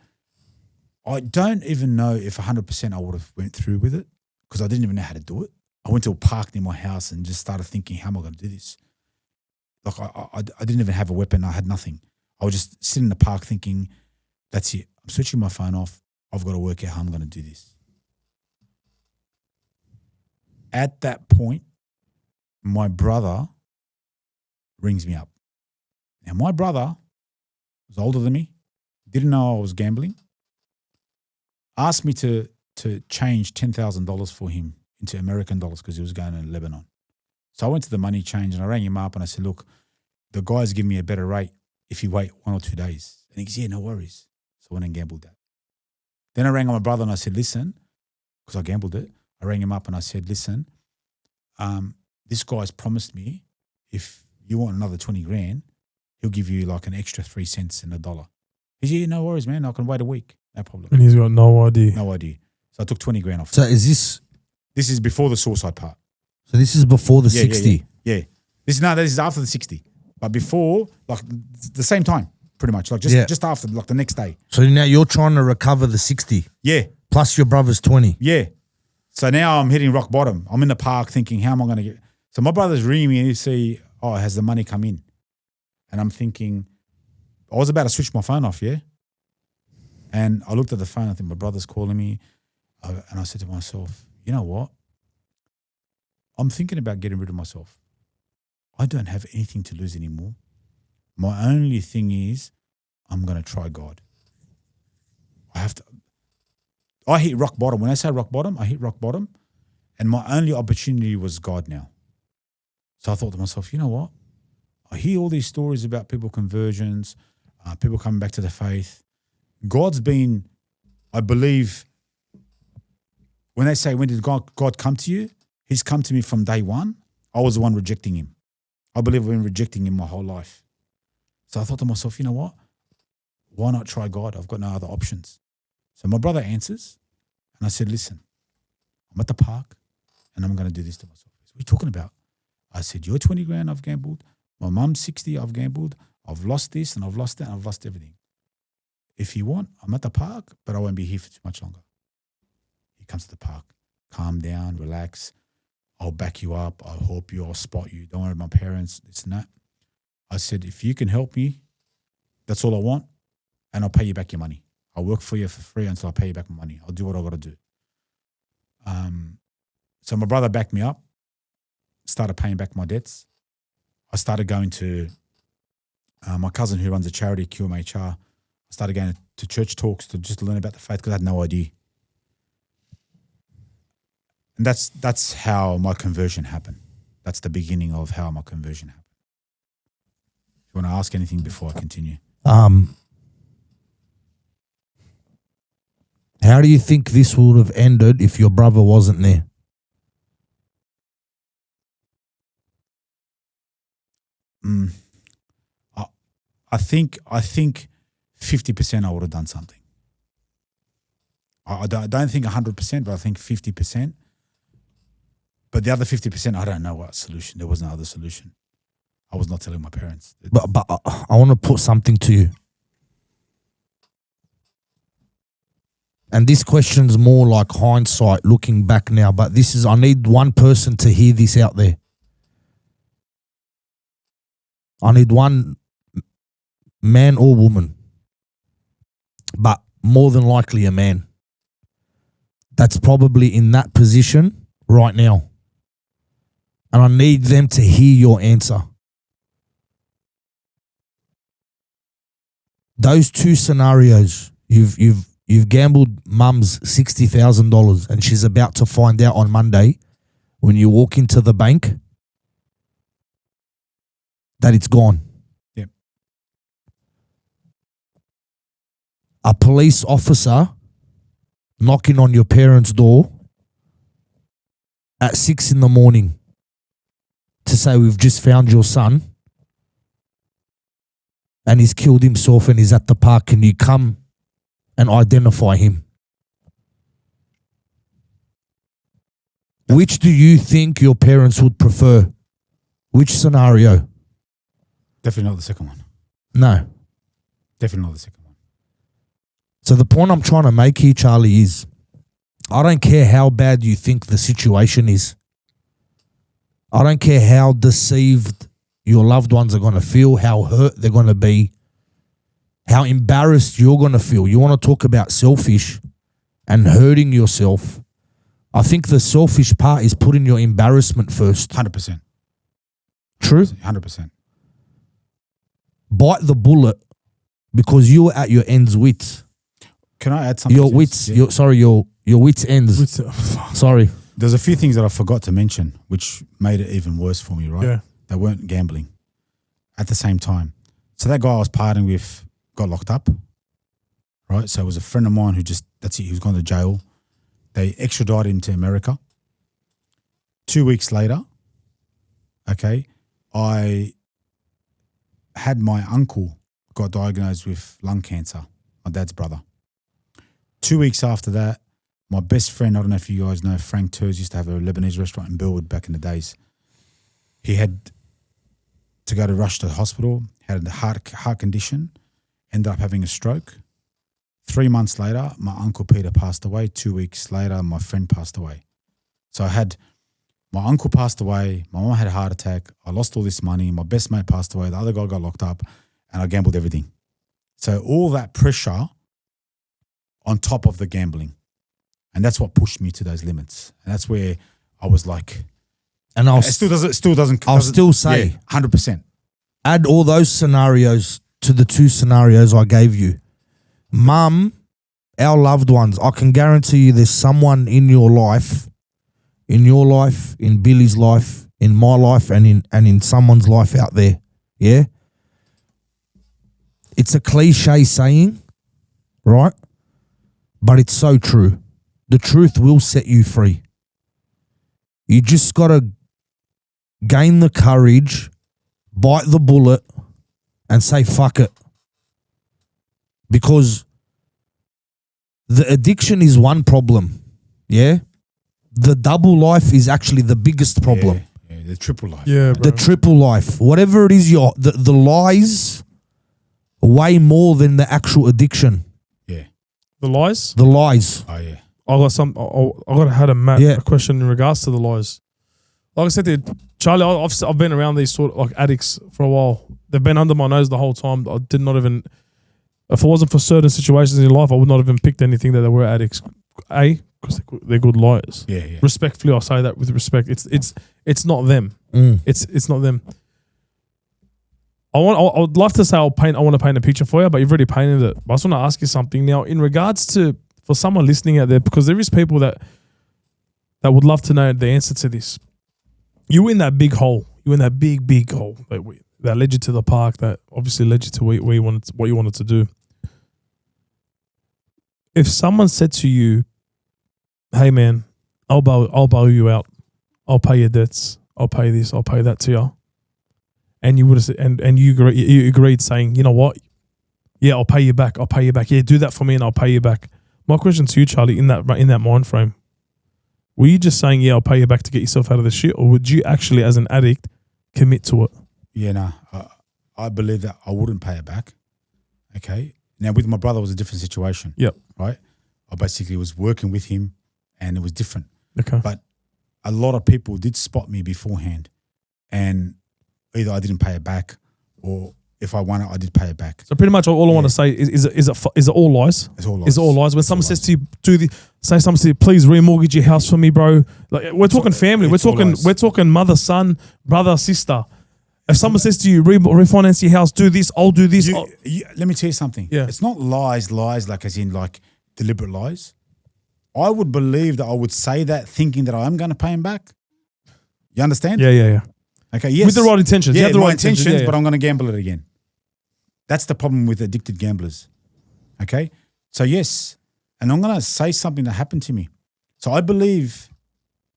I don't even know if 100% I would have went through with it because I didn't even know how to do it. I went to a park near my house and just started thinking, how am I going to do this? Like I didn't even have a weapon. I had nothing. I was just sitting in the park thinking, that's it. I'm switching my phone off. I've got to work out how I'm going to do this. At that point, my brother rings me up. Now, my brother was older than me, didn't know I was gambling, asked me to change $10,000 for him into American dollars because he was going to Lebanon. So I went to the money change and I rang him up and I said, look, the guy's giving me a better rate if you wait 1 or 2 days. And he goes, yeah, no worries. So I went and gambled that. Then I rang my brother and I said, listen, because I gambled it. I rang him up and I said, listen, this guy's promised me if you want another 20 grand, he'll give you like an extra 3 cents in a dollar. He said, yeah, no worries, man. I can wait a week. No problem. And he's got no idea. No idea. So I took 20 grand off. So is this? This is before the suicide part. So this is before the 60? Yeah. This is after the 60. But before, like the same time, pretty much. Like just after, like the next day. So now you're trying to recover the 60? Yeah. Plus your brother's 20? Yeah. So now I'm hitting rock bottom. I'm in the park thinking, how am I going to get? So my brother's ringing me and he say, oh, has the money come in? And I'm thinking, I was about to switch my phone off, yeah? And I looked at the phone, I think my brother's calling me. And I said to myself, you know what? I'm thinking about getting rid of myself. I don't have anything to lose anymore. My only thing is I'm going to try God. I hit rock bottom. When I say rock bottom, I hit rock bottom. And my only opportunity was God now. So I thought to myself, you know what? I hear all these stories about people conversions, people coming back to the faith. God's been, I believe, when they say, when did God come to you? He's come to me from day one. I was the one rejecting him. I believe I've been rejecting him my whole life. So I thought to myself, you know what? Why not try God? I've got no other options. So my brother answers, and I said, listen, I'm at the park, and I'm going to do this to myself. What are you talking about? I said, you're 20 grand, I've gambled. My mum's 60, I've gambled. I've lost this, and I've lost that, and I've lost everything. If you want, I'm at the park, but I won't be here for too much longer. He comes to the park. Calm down, relax. I'll back you up. I'll help you. I'll spot you. Don't worry about my parents, this and that. I said, if you can help me, that's all I want, and I'll pay you back your money. I'll work for you for free until I pay you back my money. I'll do what I got to do. So my brother backed me up, started paying back my debts. I started going to my cousin who runs a charity, QMHR. I started going to church talks to just learn about the faith because I had no idea. And that's how my conversion happened. That's the beginning of how my conversion happened. You want to ask anything before I continue? How do you think this would have ended if your brother wasn't there? I think 50% I would have done something. I don't think 100%, but I think 50%. But the other 50%, I don't know what solution. There was no other solution. I was not telling my parents. But I want to put something to you. And this question's more like hindsight, looking back now. But this is, I need one person to hear this out there. I need one man or woman, but more than likely a man, that's probably in that position right now. And I need them to hear your answer. Those two scenarios, you've gambled mum's $60,000 and she's about to find out on Monday when you walk into the bank that it's gone. Yep. A police officer knocking on your parents' door at 6 a.m. to say, we've just found your son and he's killed himself and he's at the park. Can you come and identify him? Which do you think your parents would prefer? Which scenario? Definitely not the second one. No. Definitely not the second one. So the point I'm trying to make here, Charlie, is I don't care how bad you think the situation is. I don't care how deceived your loved ones are going to feel, how hurt they're going to be, how embarrassed you're going to feel. You want to talk about selfish and hurting yourself. I think the selfish part is putting your embarrassment first. 100%. True? 100%. Bite the bullet because you're at your ends wits. Can I add something? Your wits, yeah. your wits ends. Sorry. There's a few things that I forgot to mention, which made it even worse for me, right? Yeah. They weren't gambling at the same time. So that guy I was partying with got locked up, right? So it was a friend of mine who he was gone to jail. They extradited him to America. 2 weeks later, okay, I had my uncle got diagnosed with lung cancer, my dad's brother. 2 weeks after that, my best friend, I don't know if you guys know, Frank Turs used to have a Lebanese restaurant in Burwood back in the days. He had to go to rush to the hospital, had a heart condition, ended up having a stroke. 3 months later, my uncle Peter passed away. 2 weeks later, my friend passed away. So I had my uncle passed away, my mom had a heart attack, I lost all this money, my best mate passed away, the other guy got locked up, and I gambled everything. So all that pressure on top of the gambling. And that's what pushed me to those limits. And that's where I was like, And it still doesn't. I'll still say, 100%. Add all those scenarios to the two scenarios I gave you. Mum, our loved ones, I can guarantee you there's someone in your life, in Billy's life, in my life, and in someone's life out there. Yeah? It's a cliche saying, right? But it's so true. The truth will set you free. You just got to gain the courage, bite the bullet, and say, fuck it. Because the addiction is one problem, yeah? The double life is actually the biggest problem. Yeah, the triple life. Yeah, bro. The triple life. Whatever it is, the lies way more than the actual addiction. Yeah. The lies? The lies. Oh, yeah. I had a question in regards to the lies. Like I said to you, Charlie, I've been around these sort of like addicts for a while. They've been under my nose the whole time. I did not even, if it wasn't for certain situations in life, I would not have even picked anything that they were addicts. Because they're good liars. Yeah, yeah. Respectfully, I'll say that with respect. It's not them. It's not them. I would love to say I want to paint a picture for you, but you've already painted it. But I just want to ask you something now in regards to, for someone listening out there, because there is people that would love to know the answer to this. You were in that big hole. You were in that big hole that led you to the park, that obviously led you to what you wanted to do. If someone said to you, "Hey man, I'll bail you out. I'll pay your debts. I'll pay this. I'll pay that to you," and you would have and you agreed saying, you know what, yeah, I'll pay you back. Yeah, do that for me and I'll pay you back. My question to you, Charlie, in that mind frame, were you just saying, yeah, I'll pay you back to get yourself out of the shit, or would you actually, as an addict, commit to it? Yeah, no, I believe that I wouldn't pay it back. Okay. Now with my brother it was a different situation. Yep. Right. I basically was working with him, and it was different. Okay. But a lot of people did spot me beforehand, and either I didn't pay it back, or if I won it, I did pay it back. So pretty much all I want to say is it all lies? It's all lies. Is it all lies? When someone says to you, someone says, please remortgage your house for me, bro. Like, we're talking family. We're talking mother, son, brother, sister. If someone says to you, refinance your house, do this, I'll do this. Let me tell you something. Yeah. It's not lies like as in like deliberate lies. I would believe that I would say that thinking that I am going to pay him back. You understand? Yeah. Okay, yes. With the right intentions. Yeah, you have the my right intentions, yeah. but I'm going to gamble it again. That's the problem with addicted gamblers. Okay? So yes, and I'm going to say something that happened to me. So I believe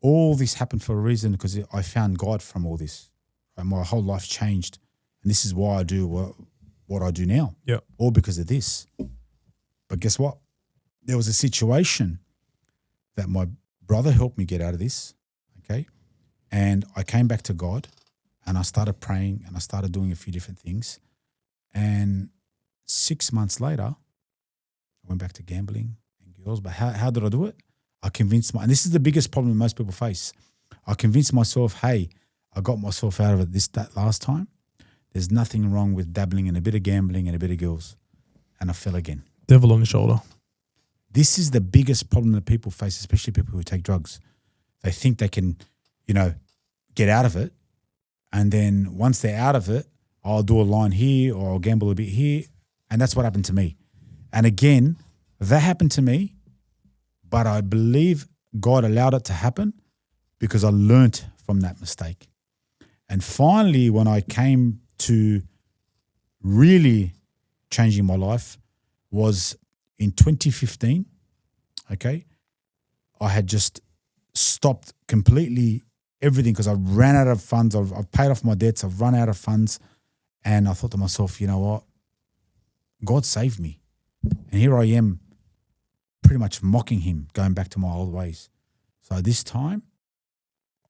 all this happened for a reason, because I found God from all this. And my whole life changed. And this is why I do what I do now. Yeah. All because of this. But guess what? There was a situation that my brother helped me get out of this. Okay? And I came back to God, and I started praying, and I started doing a few different things. And 6 months later, I went back to gambling and girls. But how did I do it? I convinced and this is the biggest problem most people face. I convinced myself, hey, I got myself out of it that last time. There's nothing wrong with dabbling in a bit of gambling and a bit of girls. And I fell again. Devil on your shoulder. This is the biggest problem that people face, especially people who take drugs. They think they can, get out of it. And then once they're out of it, I'll do a line here or I'll gamble a bit here. And that's what happened to me. And again, that happened to me, but I believe God allowed it to happen because I learnt from that mistake. And finally, when I came to really changing my life was in 2015, okay? I had just stopped completely everything because I ran out of funds. I've paid off my debts. I've run out of funds. And I thought to myself, you know what? God saved me. And here I am pretty much mocking him, going back to my old ways. So this time,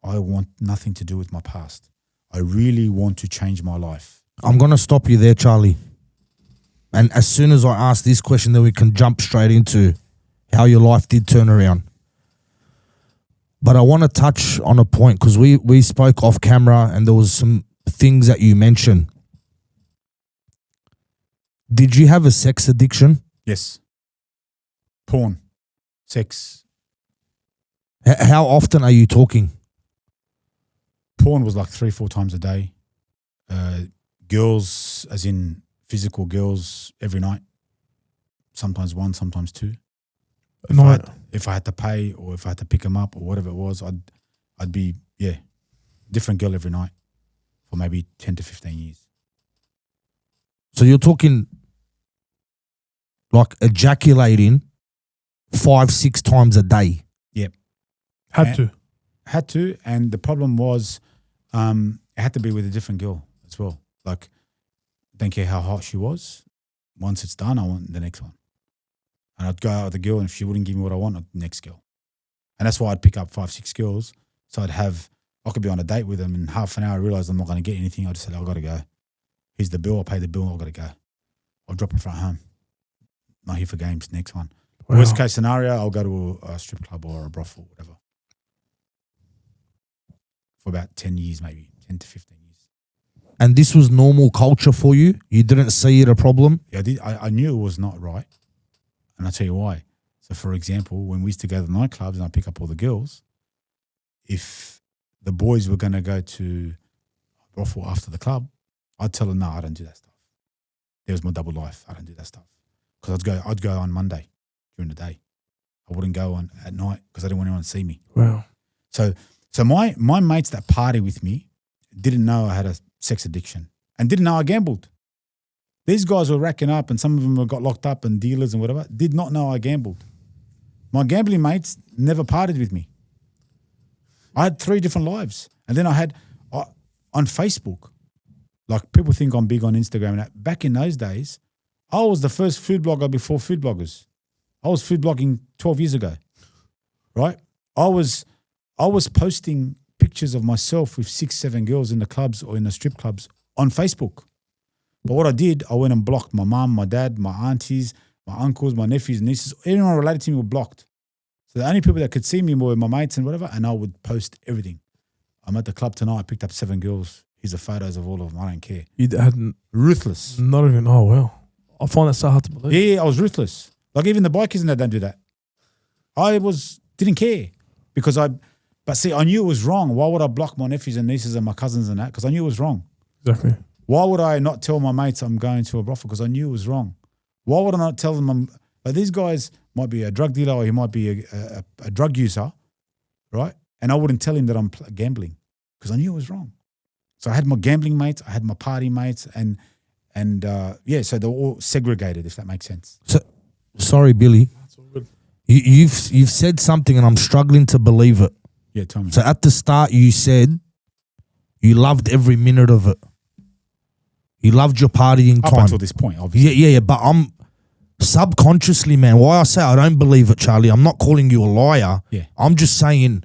I want nothing to do with my past. I really want to change my life. I'm going to stop you there, Charlie. And as soon as I ask this question, then we can jump straight into how your life did turn around. But I want to touch on a point because we spoke off camera and there was some things that you mentioned. Did you have a sex addiction? Yes. Porn. Sex. How often are you talking? Porn was like 3-4 times a day. Girls, as in physical girls, every night. Sometimes one, sometimes two. If I had to pay or if I had to pick them up or whatever it was, I'd be, different girl every night for maybe 10 to 15 years. So you're talking like ejaculating 5-6 times a day? Yep. Had to. And the problem was it had to be with a different girl as well. Like, don't care how hot she was. Once it's done, I want the next one. And I'd go out with the girl, and if she wouldn't give me what I want, I'd the next girl. And that's why I'd pick up 5-6 girls. So I could be on a date with them in half an hour, I realised I'm not going to get anything. I just said, I've got to go. Here's the bill, I'll pay the bill, I've got to go. I'll drop her front home. Not here for games, next one. Wow. Worst case scenario, I'll go to a strip club or a brothel, whatever. For about 10 years, maybe 10 to 15 years. And this was normal culture for you? You didn't see it a problem? Yeah, I knew it was not right. And I'll tell you why. So, for example, when we used to go to the nightclubs and I'd pick up all the girls, if the boys were going to go to a brothel after the club, I'd tell them, no, I don't do that stuff. There's my double life. I don't do that stuff. Because I'd go on Monday during the day. I wouldn't go on at night because I didn't want anyone to see me. Wow. So my mates that party with me didn't know I had a sex addiction and didn't know I gambled. These guys were racking up and some of them got locked up and dealers and whatever, did not know I gambled. My gambling mates never partied with me. I had 3 different lives. And then I had, on Facebook, Like people think I'm big on Instagram and that. Back in those days, I was the first food blogger before food bloggers. I was food blogging 12 years ago, right? I was posting pictures of myself with 6, 7 girls in the clubs or in the strip clubs on Facebook. But what I did, I went and blocked my mum, my dad, my aunties, my uncles, my nephews, nieces. Anyone related to me were blocked. So the only people that could see me were my mates and whatever, and I would post everything. I'm at the club tonight. I picked up 7 girls. Here's the photos of all of them. I don't care. You hadn't Ruthless. not even. Oh wow, I find that so hard to believe. Yeah, I was ruthless. Like even the bikers and that don't do that. I didn't care because but see, I knew it was wrong. Why would I block my nephews and nieces and my cousins and that? Because I knew it was wrong. Exactly. Why would I not tell my mates I'm going to a brothel? Because I knew it was wrong. Why would I not tell them like these guys might be a drug dealer or he might be a drug user, right? And I wouldn't tell him that I'm gambling because I knew it was wrong. So I had my gambling mates, I had my party mates, and so they're all segregated, if that makes sense. So, sorry, Billy. That's all good. You've said something and I'm struggling to believe it. Yeah, tell me. So at the start you said you loved every minute of it. You loved your partying Up time. until this point, obviously. Yeah. But I'm subconsciously, man, why I say I don't believe it, Charlie, I'm not calling you a liar. Yeah. I'm just saying,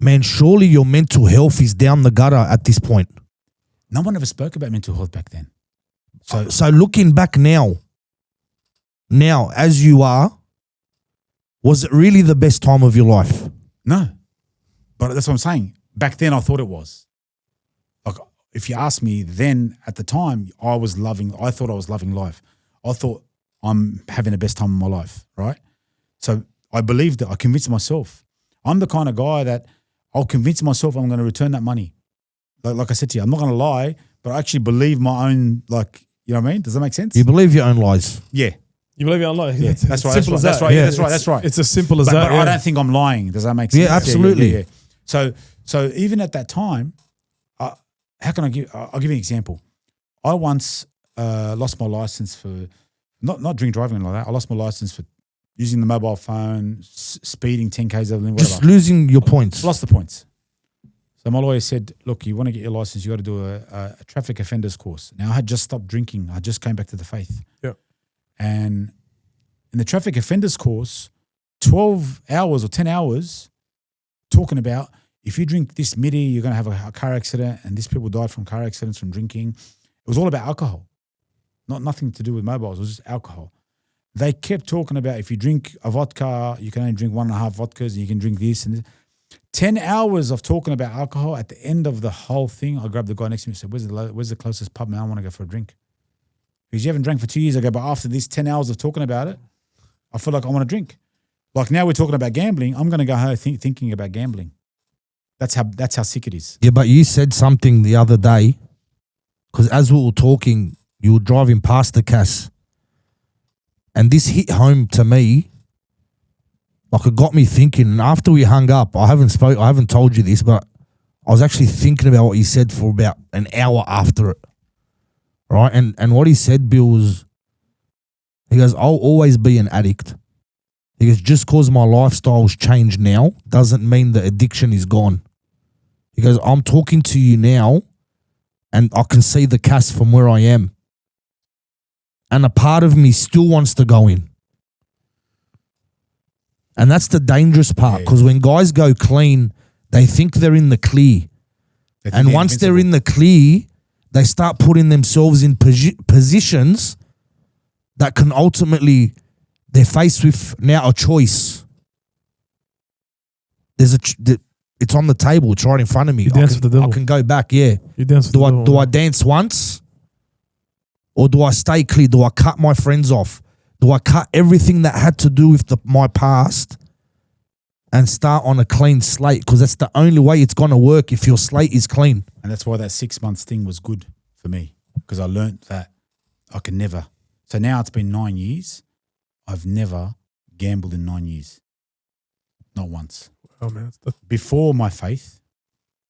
man, surely your mental health is down the gutter at this point. No one ever spoke about mental health back then. So looking back now as you are, was it really the best time of your life? No. But that's what I'm saying. Back then, I thought it was. Like, if you ask me then, at the time, I thought I was loving life. I thought I'm having the best time of my life, right? So I believed it. I convinced myself. I'm the kind of guy that I'll convince myself I'm going to return that money. Like I said to you, I'm not going to lie, but I actually believe my own, like, you know what I mean? Does that make sense? You believe your own lies. Yeah. You believe you're lying? Yeah, that's right. Simple as That's that. right. Yeah, That's right. It's as simple as But that. I don't think I'm lying. Does that make sense? Yeah, absolutely. Yeah. So even at that time, how can I give? I'll give you an example. I once lost my license for not drink driving like that. I lost my license for using the mobile phone, speeding 10 k's over the limit, Just whatever. losing your points. Lost the points. So my lawyer said, "Look, you want to get your license, you got to do a traffic offenders course." Now I had just stopped drinking. I just came back to the faith. Yeah. And in the traffic offenders course, 12 hours or 10 hours talking about if you drink this midi, you're going to have a car accident, and these people died from car accidents from drinking. It was all about alcohol, nothing to do with mobiles. It was just alcohol. They kept talking about if you drink a vodka, you can only drink 1.5 vodkas, and you can drink this and this. 10 hours of talking about alcohol. At the end of the whole thing, I grabbed the guy next to me and said, where's the closest pub, man? I want to go for a drink. Because you haven't drank for 2 years. I go, but after this 10 hours of talking about it, I feel like I want to drink. Like now we're talking about gambling. I'm going to go home thinking about gambling. That's how sick it is. Yeah, but you said something the other day, because as we were talking, you were driving past the Cass, and this hit home to me. Like it got me thinking. And after we hung up, I haven't told you this, but I was actually thinking about what you said for about an hour after it. Right? And what he said, Bill, was, he goes, I'll always be an addict. He goes, just because my lifestyle's changed now doesn't mean the addiction is gone. He goes, I'm talking to you now and I can see the Cass from where I am. And a part of me still wants to go in. And that's the dangerous part, because when guys go clean, they think they're in the clear. And once they're in the clear, they start putting themselves in positions that can ultimately, they're faced with now a choice. It's on the table. It's right in front of me. You dance with the devil. I can go back, yeah. You dance with the devil. Do I dance once? Or do I stay clear? Do I cut my friends off? Do I cut everything that had to do with my past and start on a clean slate? Because that's the only way it's going to work if your slate is clean. And that's why that 6 months thing was good for me, because I learned that I can never. So now it's been 9 years. I've never gambled in 9 years. Not once. Oh man, Before my faith,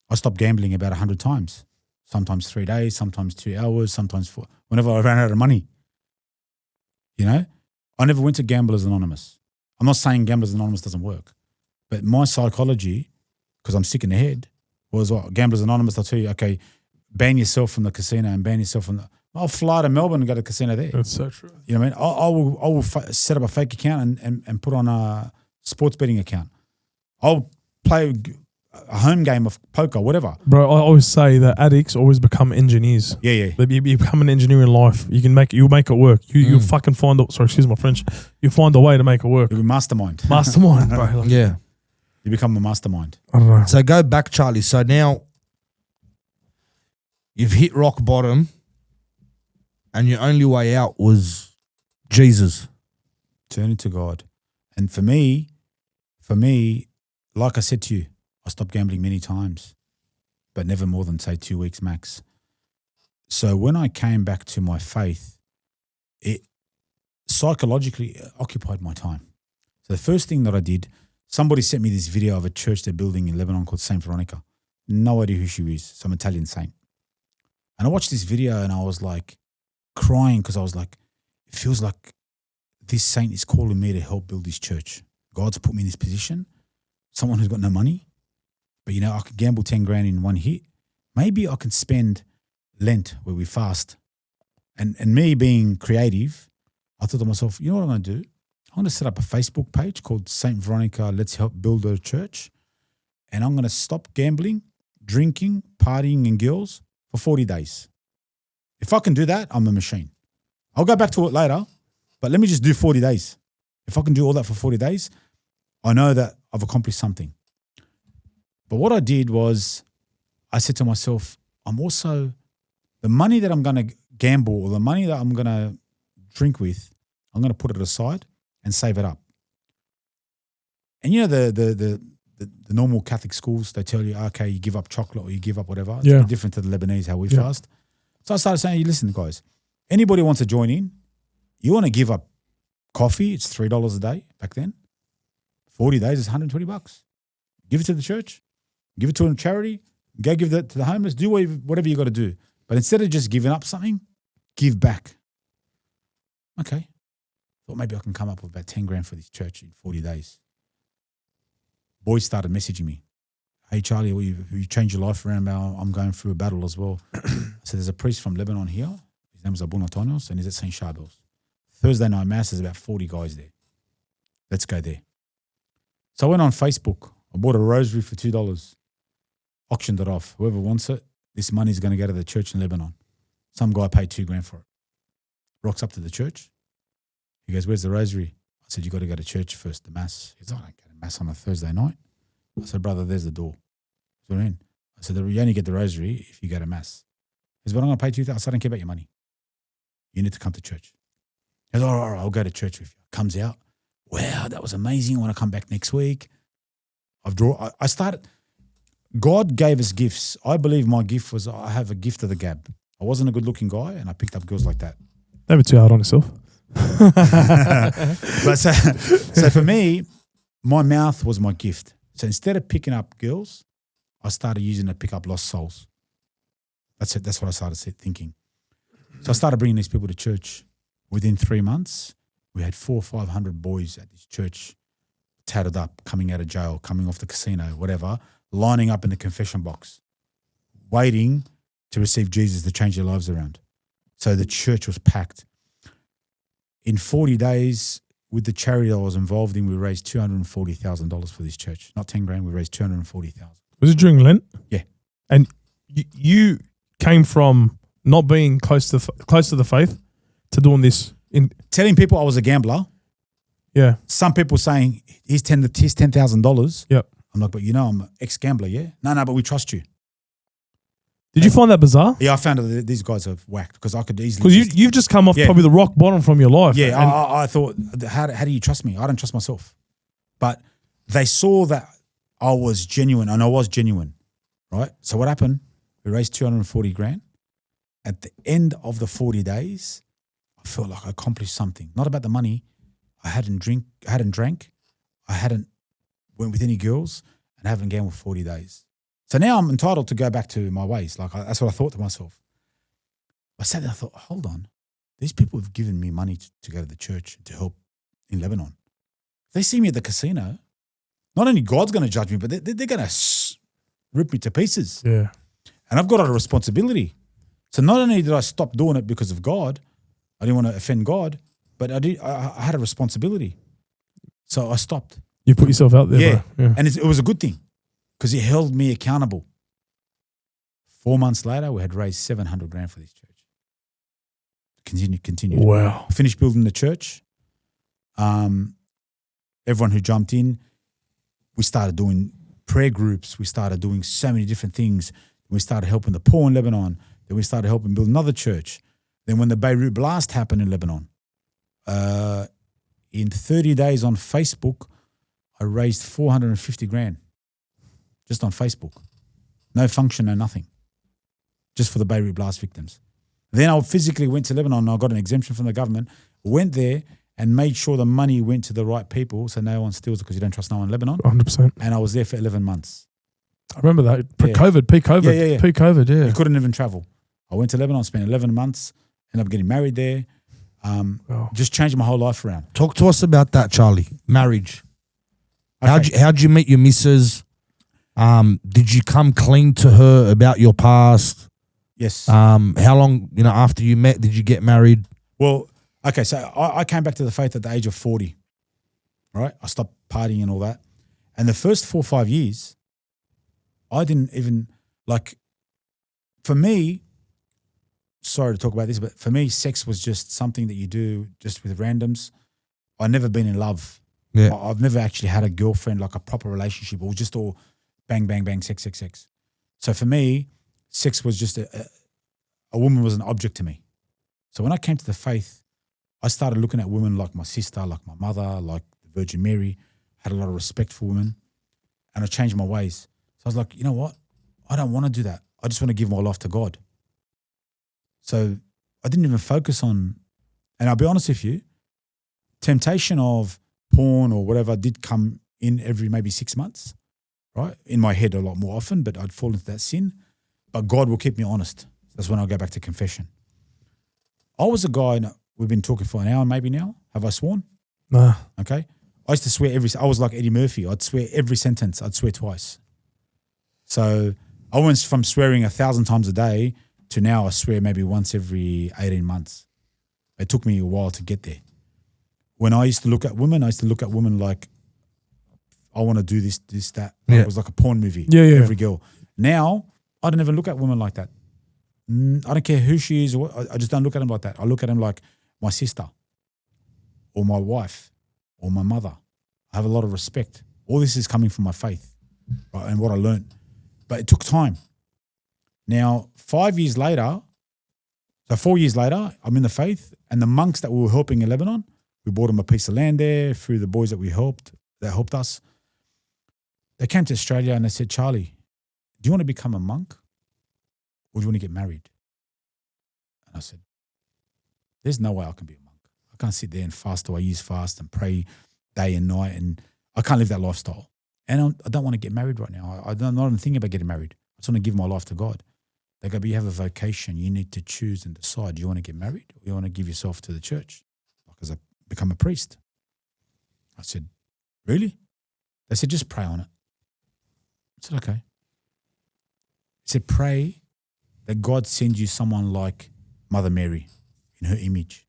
I stopped gambling about 100 times. Sometimes 3 days, sometimes 2 hours, sometimes 4. Whenever I ran out of money. You know? I never went to Gamblers Anonymous. I'm not saying Gamblers Anonymous doesn't work. But my psychology, because I'm sick in the head, was what? Gamblers Anonymous, they'll tell you, okay, ban yourself from the casino and ban yourself from I'll fly to Melbourne and go to the casino there. That's so true. You know what I mean? I will set up a fake account and put on a sports betting account. I'll play a home game of poker, whatever. Bro, I always say that addicts always become engineers. Yeah. You become an engineer in life. You'll make it work. You'll fucking find excuse my French. You'll find a way to make it work. You'll be mastermind. Mastermind, bro. Like, Yeah. You become a mastermind. I don't know. So go back, Charlie. So now you've hit rock bottom and your only way out was Jesus. Turning to God. And for me, like I said to you, I stopped gambling many times, but never more than, say, 2 weeks max. So when I came back to my faith, it psychologically occupied my time. So the first thing that I did, somebody sent me this video of a church they're building in Lebanon called Saint Veronica. No idea who she is, some Italian saint. And I watched this video and I was like crying because I was like, it feels like this saint is calling me to help build this church. God's put me in this position. Someone who's got no money, but I could gamble 10 grand in one hit. Maybe I can spend Lent where we fast. And me being creative, I thought to myself, you know what I'm going to do? I'm going to set up a Facebook page called Saint Veronica, Let's Help Build a Church. And I'm going to stop gambling, drinking, partying and girls for 40 days. If I can do that, I'm a machine. I'll go back to it later, but let me just do 40 days. If I can do all that for 40 days, I know that I've accomplished something. But what I did was I said to myself, I'm also, the money that I'm going to gamble or the money that I'm going to drink with, I'm going to put it aside and save it up. And the normal Catholic schools, they tell you, okay, you give up chocolate or you give up whatever. It's a bit different to the Lebanese, how we fast. So I started saying, listen, guys, anybody wants to join in, you want to give up coffee, it's $3 a day back then. 40 days is $120. Give it to the church, give it to a charity, go give that to the homeless, do whatever you got to do. But instead of just giving up something, give back. Okay. Thought maybe I can come up with about 10 grand for this church in 40 days. Boys started messaging me. Hey, Charlie, you changed your life around now. I'm going through a battle as well. I said, there's a priest from Lebanon here. His name is Abu Natonios and he's at St. Shados. Thursday night mass, there's about 40 guys there. Let's go there. So I went on Facebook. I bought a rosary for $2. Auctioned it off. Whoever wants it, this money's going to go to the church in Lebanon. Some guy paid 2 grand for it. Rocks up to the church. He goes, where's the rosary? I said, you got to go to church first, the mass. He goes, I don't go to mass on a Thursday night. I said, brother, there's the door. So what I mean? I said, you only get the rosary if you go to mass. He goes, but I'm going to pay $2,000. I said, I don't care about your money. You need to come to church. He goes, all right, I'll go to church with you. Comes out. Wow, that was amazing. I want to come back next week. I started. God gave us gifts. I believe my gift was I have a gift of the gab. I wasn't a good looking guy and I picked up girls like that. Never too hard on yourself. But so for me, my mouth was my gift. So instead of picking up girls, I started using it to pick up lost souls. That's it. That's what I started thinking. So I started bringing these people to church. Within 3 months, we had 400 or 500 boys at this church, tattered up, coming out of jail, coming off the casino, whatever, lining up in the confession box, waiting to receive Jesus to change their lives around. So the church was packed. In 40 days, with the charity I was involved in, we raised $240,000 for this church. Not 10 grand, we raised $240,000. Was it during Lent? Yeah. And you came from not being close to the faith to doing this. Telling people I was a gambler. Yeah. Some people saying, here's $10,000. Yep. I'm like, but I'm an ex-gambler, yeah? No, but we trust you. Did you find that bizarre? Yeah, I found that these guys have whacked because I could easily. Because you've just come off probably the rock bottom from your life. Yeah, I thought, how do you trust me? I don't trust myself. But they saw that I was genuine and I was genuine, right? So what happened? We raised 240 grand. At the end of the 40 days, I felt like I accomplished something. Not about the money. I hadn't drank. I hadn't went with any girls and haven't gambled for 40 days. So now I'm entitled to go back to my ways. Like that's what I thought to myself. I sat there, I thought, hold on. These people have given me money to go to the church to help in Lebanon. If they see me at the casino, not only God's going to judge me, but they're going to rip me to pieces. Yeah. And I've got a responsibility. So not only did I stop doing it because of God, I didn't want to offend God, but I had a responsibility. So I stopped. You put yourself out there, bro. Yeah. And it was a good thing because it held me accountable. 4 months later, we had raised 700 grand for this church. Continued. Wow. Finished building the church. Everyone who jumped in, we started doing prayer groups. We started doing so many different things. We started helping the poor in Lebanon. Then we started helping build another church. Then when the Beirut blast happened in Lebanon, in 30 days on Facebook, I raised 450 grand just on Facebook. No function, no nothing. Just for the Beirut blast victims. Then I physically went to Lebanon and I got an exemption from the government, went there and made sure the money went to the right people so no one steals it because you don't trust no one in Lebanon. 100%. And I was there for 11 months. I remember that. Pre-COVID, peak COVID. Yeah. Peak COVID, yeah. You couldn't even travel. I went to Lebanon, spent 11 months, ended up getting married there. Just changed my whole life around. Talk to us about that, Charlie. Marriage. Okay. How'd you meet your missus? Did you come clean to her about your past? Yes. How long, after you met, did you get married? Well, okay, so I came back to the faith at the age of 40, right? I stopped partying and all that. And the first 4 or 5 years, I didn't even, for me, sorry to talk about this, but for me, sex was just something that you do just with randoms. I've never been in love. Yeah. I've never actually had a girlfriend, like a proper relationship. It was just all bang, bang, bang, sex. So for me, sex was just a woman was an object to me. So when I came to the faith, I started looking at women like my sister, like my mother, like the Virgin Mary, had a lot of respect for women, and I changed my ways. So I was like, you know what? I don't want to do that. I just want to give my life to God. So I didn't even focus on, and I'll be honest with you, temptation of porn or whatever did come in every maybe 6 months, right? In my head a lot more often, but I'd fall into that sin. But God will keep me honest. That's when I go back to confession. I was a guy, we've been talking for an hour maybe now. Have I sworn? Nah. Okay. I used to swear I was like Eddie Murphy. I'd swear every sentence. I'd swear twice. So I went from swearing 1,000 times a day to now I swear maybe once every 18 months. It took me a while to get there. When I used to look at women, like, I want to do this, that. It was like a porn movie. Yeah. Every girl. Now, I don't even look at women like that. I don't care who she is. Or what, I just don't look at them like that. I look at them like my sister or my wife or my mother. I have a lot of respect. All this is coming from my faith, right, and what I learned. But it took time. Now, 5 years later, so 4 years later, I'm in the faith, and the monks that we were helping in Lebanon, we bought them a piece of land there through the boys that helped us. They came to Australia and they said, Charlie, do you want to become a monk or do you want to get married? And I said, there's no way I can be a monk. I can't sit there and fast the way you fast and pray day and night, and I can't live that lifestyle. And I don't want to get married right now. I'm not even thinking about getting married. I just want to give my life to God. They go, but you have a vocation. You need to choose and decide. Do you want to get married or you want to give yourself to the church? Because I become a priest. I said, really? They said, just pray on it. I said, okay. He said, pray that God sends you someone like Mother Mary in her image.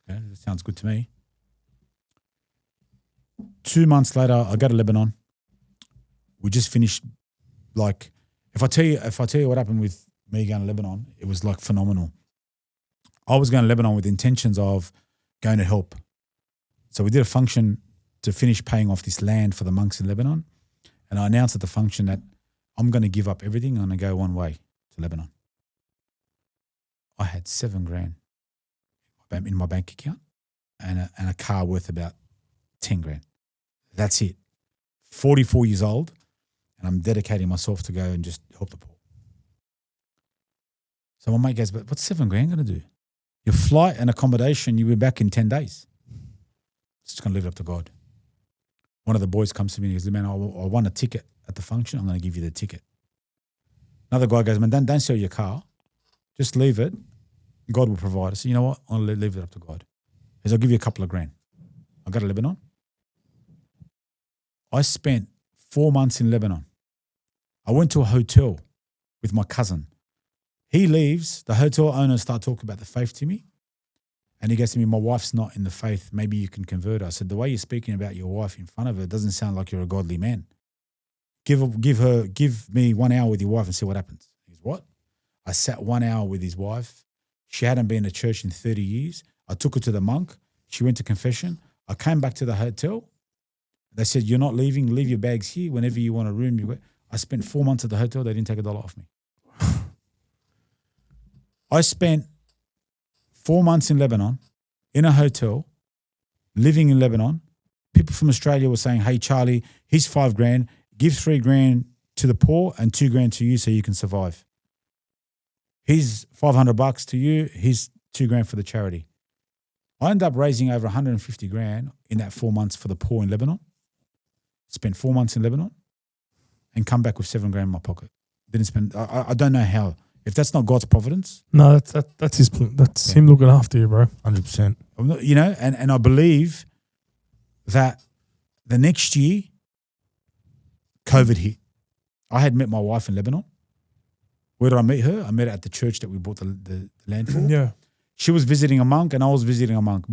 Okay, that sounds good to me. 2 months later, I go to Lebanon. We just finished, like, if I tell you what happened with me going to Lebanon, it was like phenomenal. I was going to Lebanon with intentions of going to help. So we did a function to finish paying off this land for the monks in Lebanon. And I announced at the function that I'm going to give up everything. I'm going to go one way to Lebanon. I had $7,000 in my bank account and a car worth about $10,000. That's it. 44 years old, and I'm dedicating myself to go and just help the poor. So my mate goes, but what's $7,000 going to do? Your flight and accommodation, you'll be back in 10 days. Just going to leave it up to God. One of the boys comes to me and he goes, man, I won a ticket at the function. I'm going to give you the ticket. Another guy goes, man, don't sell your car. Just leave it. God will provide. I said, you know what? I'll leave it up to God. He says, I'll give you a couple of grand. I go to Lebanon. I spent 4 months in Lebanon. I went to a hotel with my cousin. He leaves. The hotel owners start talking about the faith to me. And he goes to me, my wife's not in the faith. Maybe you can convert her. I said, the way you're speaking about your wife in front of her doesn't sound like you're a godly man. Give me 1 hour with your wife and see what happens. He goes, what? I sat 1 hour with his wife. She hadn't been to church in 30 years. I took her to the monk. She went to confession. I came back to the hotel. They said, you're not leaving. Leave your bags here. Whenever you want a room, you go. I spent 4 months at the hotel. They didn't take $1 off me. I spent 4 months in Lebanon, in a hotel, living in Lebanon. People from Australia were saying, hey, Charlie, here's $5,000. Give $3,000 to the poor and $2,000 to you so you can survive. Here's $500 to you. Here's $2,000 for the charity. I ended up raising over $150,000 in that 4 months for the poor in Lebanon. Spent 4 months in Lebanon and come back with $7,000 in my pocket. Didn't spend. I don't know how. If that's not God's providence. No, that's his. That's him looking after you, bro. 100%. You know, and I believe that the next year, COVID hit. I had met my wife in Lebanon. Where did I meet her? I met her at the church that we bought the land for. Yeah. She was visiting a monk and I was visiting a monk.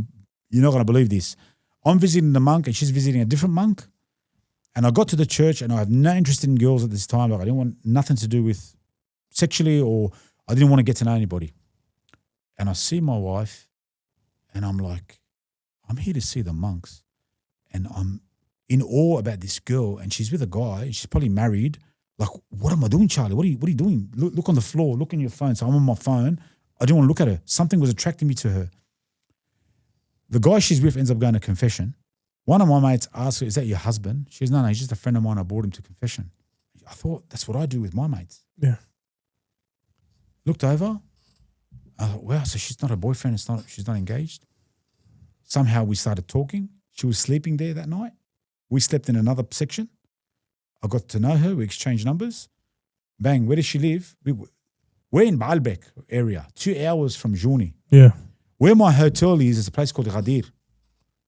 You're not going to believe this. I'm visiting the monk and she's visiting a different monk. And I got to the church and I have no interest in girls at this time. Like I didn't want nothing to do with sexually, or I didn't want to get to know anybody. And I see my wife and I'm like, I'm here to see the monks. And I'm in awe about this girl and she's with a guy and she's probably married. Like, what am I doing, Charlie? What are you doing? Look on the floor, look on your phone. So I'm on my phone. I didn't want to look at her. Something was attracting me to her. The guy she's with ends up going to confession. One of my mates asked her, is that your husband? She goes, no, he's just a friend of mine. I brought him to confession. I thought, that's what I do with my mates. Yeah. Looked over. I thought, wow, so she's not a boyfriend. She's not engaged. Somehow we started talking. She was sleeping there that night. We slept in another section. I got to know her. We exchanged numbers. Bang, where does she live? We're in Baalbek area, 2 hours from Jouni. Yeah. Where my hotel is a place called Ghadir.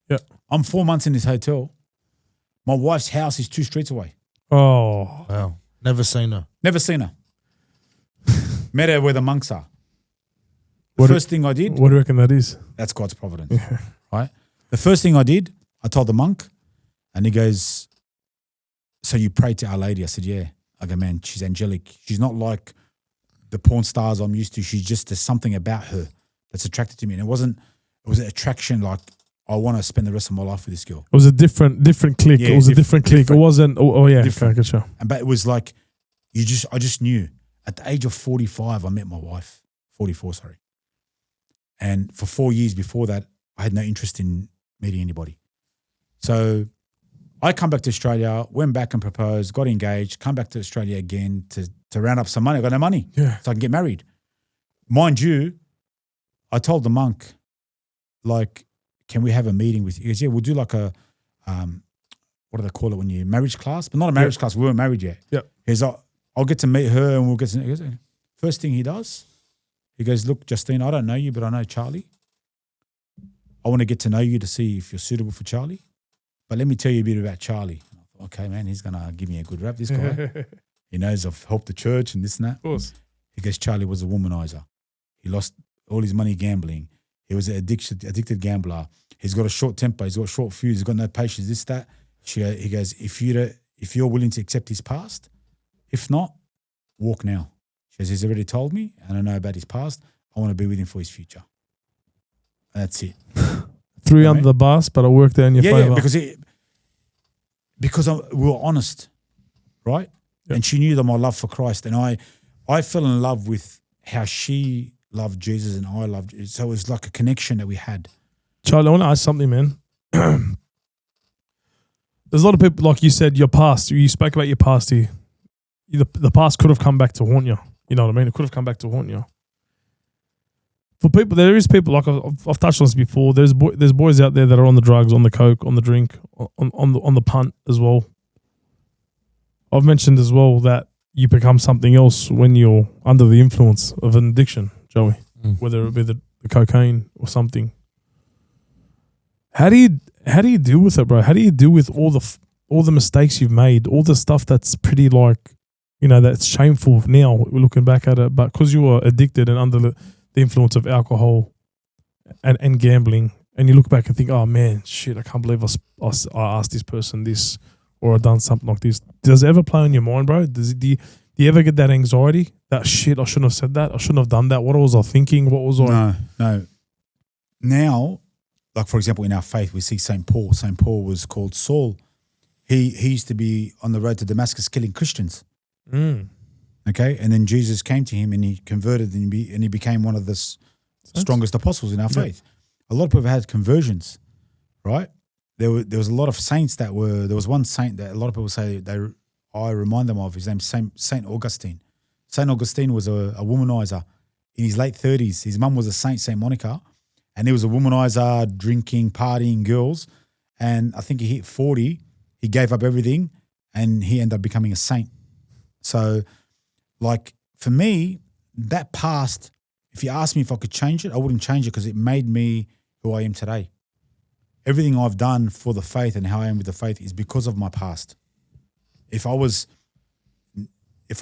Yeah. I'm 4 months in this hotel. My wife's house is 2 streets away. Oh. Wow. Never seen her. Never seen her. Met her where the monks are. First thing I did. What do you reckon that is? That's God's providence. Yeah. Right? The first thing I did, I told the monk, and he goes, so you prayed to Our Lady? I said, yeah. I go, man, she's angelic. She's not like the porn stars I'm used to. There's something about her that's attracted to me. And it was an attraction like, I want to spend the rest of my life with this girl. It was a different click. Yeah, it was a different click. It wasn't, yeah. Different. Okay, sure. But it was like, I just knew. At the age of 45, I met my wife. 44, sorry. And for 4 years before that, I had no interest in meeting anybody. So I come back to Australia, went back and proposed, got engaged, come back to Australia again to round up some money. I got no money. Yeah. So I can get married. Mind you, I told the monk, like, can we have a meeting with you? He goes, yeah, we'll do like a, what do they call it when you marriage class? But not a marriage class. We weren't married yet. Yeah. He's like, I'll get to meet her and we'll get to, he goes, first thing he does, he goes, look, Justine, I don't know you, but I know Charlie. I want to get to know you to see if you're suitable for Charlie. But let me tell you a bit about Charlie. And I thought, okay, man, he's going to give me a good rap, this guy. He knows I've helped the church and this and that. Of course. He goes, Charlie was a womanizer. He lost all his money gambling. He was an addicted gambler. He's got a short temper. He's got short fuse. He's got no patience, this, that. He goes, if you're willing to accept his past, if not, walk now. She goes, he's already told me and I know about his past. I want to be with him for his future. And that's it. Threw you under the bus, but I worked there in your favor. Yeah, because we were honest, right? Yep. And she knew that my love for Christ, and I fell in love with how she loved Jesus and I loved it. So it was like a connection that we had. Charlie, I want to ask something, man. There's a lot of people, like you said, your past. You spoke about your past here. The past could have come back to haunt you. You know what I mean? It could have come back to haunt you. For people, there is people, like I've touched on this before, there's boys out there that are on the drugs, on the coke, on the drink, on the punt as well. I've mentioned as well that you become something else when you're under the influence of an addiction, Joey, whether it be the cocaine or something. How do you deal with it, bro? How do you deal with all the mistakes you've made, all the stuff that's pretty like You know, that's shameful now. We're looking back at it, but because you were addicted and under the influence of alcohol and gambling, and you look back and think, oh man, shit, I can't believe I asked this person this, or I done something like this. Does it ever play on your mind, bro? Do you ever get that anxiety? That shit, I shouldn't have said that. I shouldn't have done that. What was I thinking? What was I? No. Now, like for example, in our faith, we see St. Paul. St. Paul was called Saul. He used to be on the road to Damascus killing Christians. Okay, and then Jesus came to him and he converted and he became one of the strongest apostles in our faith. A lot of people had conversions, right? There was a lot of saints there was one saint that a lot of people say I remind them of. His name's Saint Augustine. Saint Augustine was a womanizer in his late 30s. His mum was a saint, Saint Monica, and he was a womanizer, drinking, partying, girls. And I think he hit 40. He gave up everything and he ended up becoming a saint. So, like, for me, that past, if you ask me if I could change it, I wouldn't change it because it made me who I am today. Everything I've done for the faith and how I am with the faith is because of my past. If I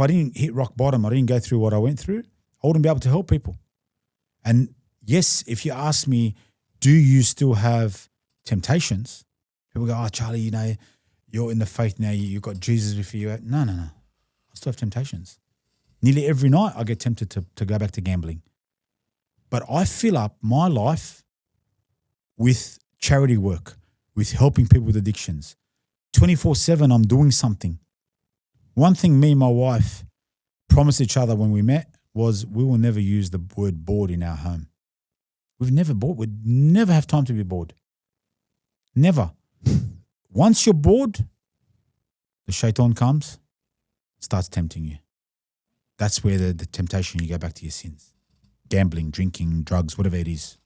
didn't hit rock bottom, I didn't go through what I went through, I wouldn't be able to help people. And yes, if you ask me, do you still have temptations? People go, oh, Charlie, you know, you're in the faith now, you've got Jesus with you. No. I still have temptations. Nearly every night I get tempted to go back to gambling. But I fill up my life with charity work, with helping people with addictions. 24/7 I'm doing something. One thing me and my wife promised each other when we met was we will never use the word bored in our home. We'd never have time to be bored. Never. Once you're bored, the shaitan comes, starts tempting you. That's where the temptation, you go back to your sins. Gambling, drinking, drugs, whatever it is.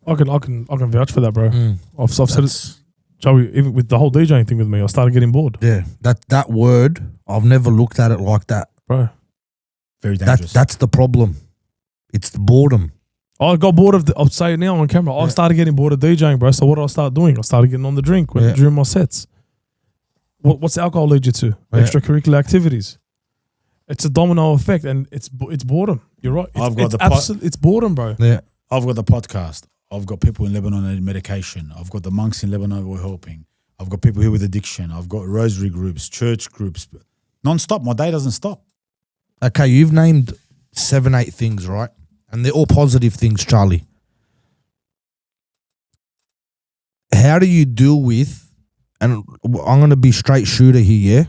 I can vouch for that, bro. I've said it, Joey, even with the whole DJing thing with me, I started getting bored. Yeah, that word, I've never looked at it like that. Bro. Very dangerous. That's the problem. It's the boredom. I got bored I'll say it now on camera. I started getting bored of DJing, bro. So what did I start doing? I started getting on the drink during my sets. What's alcohol lead you to? Extracurricular activities. It's a domino effect, and it's boredom. You're right. It's boredom, bro. Yeah. I've got the podcast. I've got people in Lebanon on medication. I've got the monks in Lebanon who are helping. I've got people here with addiction. I've got rosary groups, church groups. Non-stop. My day doesn't stop. Okay, you've named 7-8 things, right? And they're all positive things, Charlie. How do you deal with, and I'm going to be straight shooter here, yeah?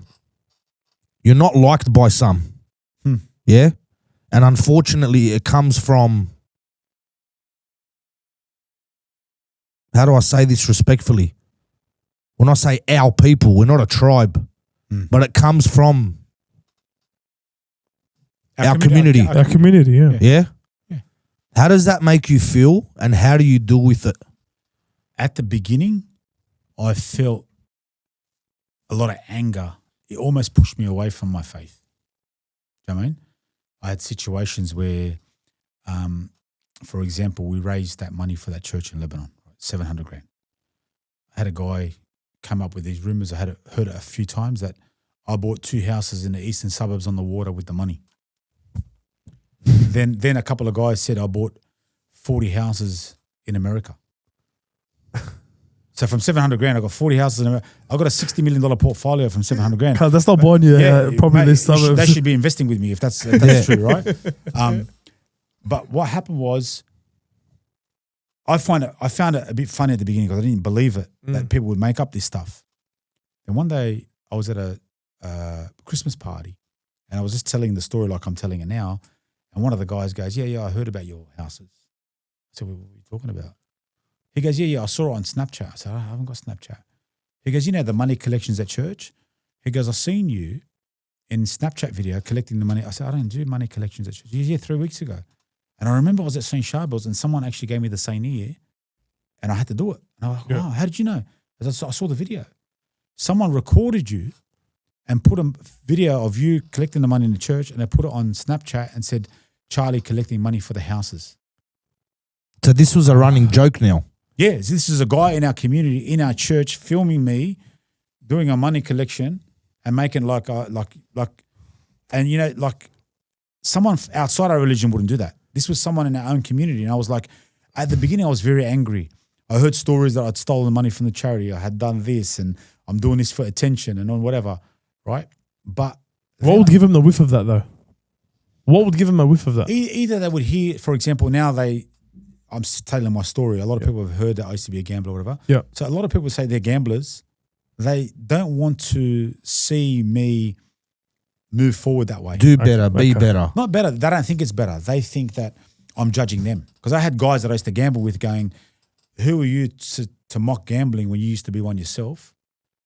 You're not liked by some, yeah? And unfortunately, it comes from, how do I say this respectfully? When I say our people, we're not a tribe, but it comes from our community. Our community, yeah. Yeah? How does that make you feel, and how do you deal with it? At the beginning, I felt a lot of anger. It almost pushed me away from my faith. Do you know what I mean? I had situations where, for example, we raised that money for that church in Lebanon, $700,000. I had a guy come up with these rumors. I had heard it a few times that I bought 2 houses in the eastern suburbs on the water with the money. Then a couple of guys said I bought 40 houses in America. So from $700,000, I got 40 houses in America. I got a $60 million portfolio from $700,000. That's not buying you probably this suburbs. They should be investing with me if that's true, right? But what happened was, I found it a bit funny at the beginning because I didn't believe it that people would make up this stuff. And one day I was at a Christmas party and I was just telling the story like I'm telling it now. And one of the guys goes, yeah, I heard about your houses. I said, what are you talking about? He goes, yeah, I saw it on Snapchat. I said, I haven't got Snapchat. He goes, you know the money collections at church? He goes, I seen you in Snapchat video collecting the money. I said, I don't do money collections at church. He goes, yeah, 3 weeks ago. And I remember I was at St. Charles and someone actually gave me the same year and I had to do it. And I was like, wow, how did you know? Because I saw the video. Someone recorded you and put a video of you collecting the money in the church and they put it on Snapchat and said, Charlie collecting money for the houses. So this was a running joke now? Yes, this is a guy in our community, in our church, filming me doing a money collection and making like And, you know, like someone outside our religion wouldn't do that. This was someone in our own community. And I was like, at the beginning, I was very angry. I heard stories that I'd stolen money from the charity. I had done this and I'm doing this for attention and on whatever, right? But what would give him the whiff of that, though? What would give him a whiff of that? Either they would hear, for example, now I'm telling my story. A lot of people have heard that I used to be a gambler or whatever. Yeah. So a lot of people say they're gamblers. They don't want to see me move forward that way. Do better, be better. Not better. They don't think it's better. They think that I'm judging them. Because I had guys that I used to gamble with going, who are you to mock gambling when you used to be one yourself?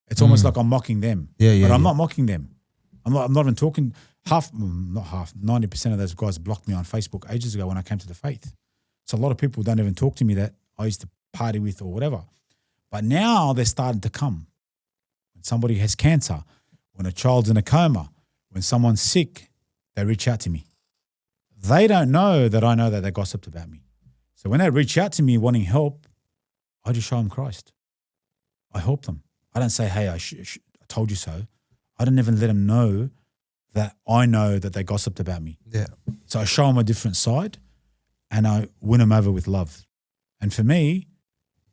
It's almost like I'm mocking them. Yeah, but I'm not mocking them. I'm not even talking. 90% of those guys blocked me on Facebook ages ago when I came to the faith. So a lot of people don't even talk to me that I used to party with or whatever. But now they're starting to come. When somebody has cancer, when a child's in a coma, when someone's sick, they reach out to me. They don't know that I know that they gossiped about me. So when they reach out to me wanting help, I just show them Christ. I help them. I don't say, hey, I told you so. I don't even let them know that I know that they gossiped about me. Yeah. So I show them a different side and I win them over with love. And for me,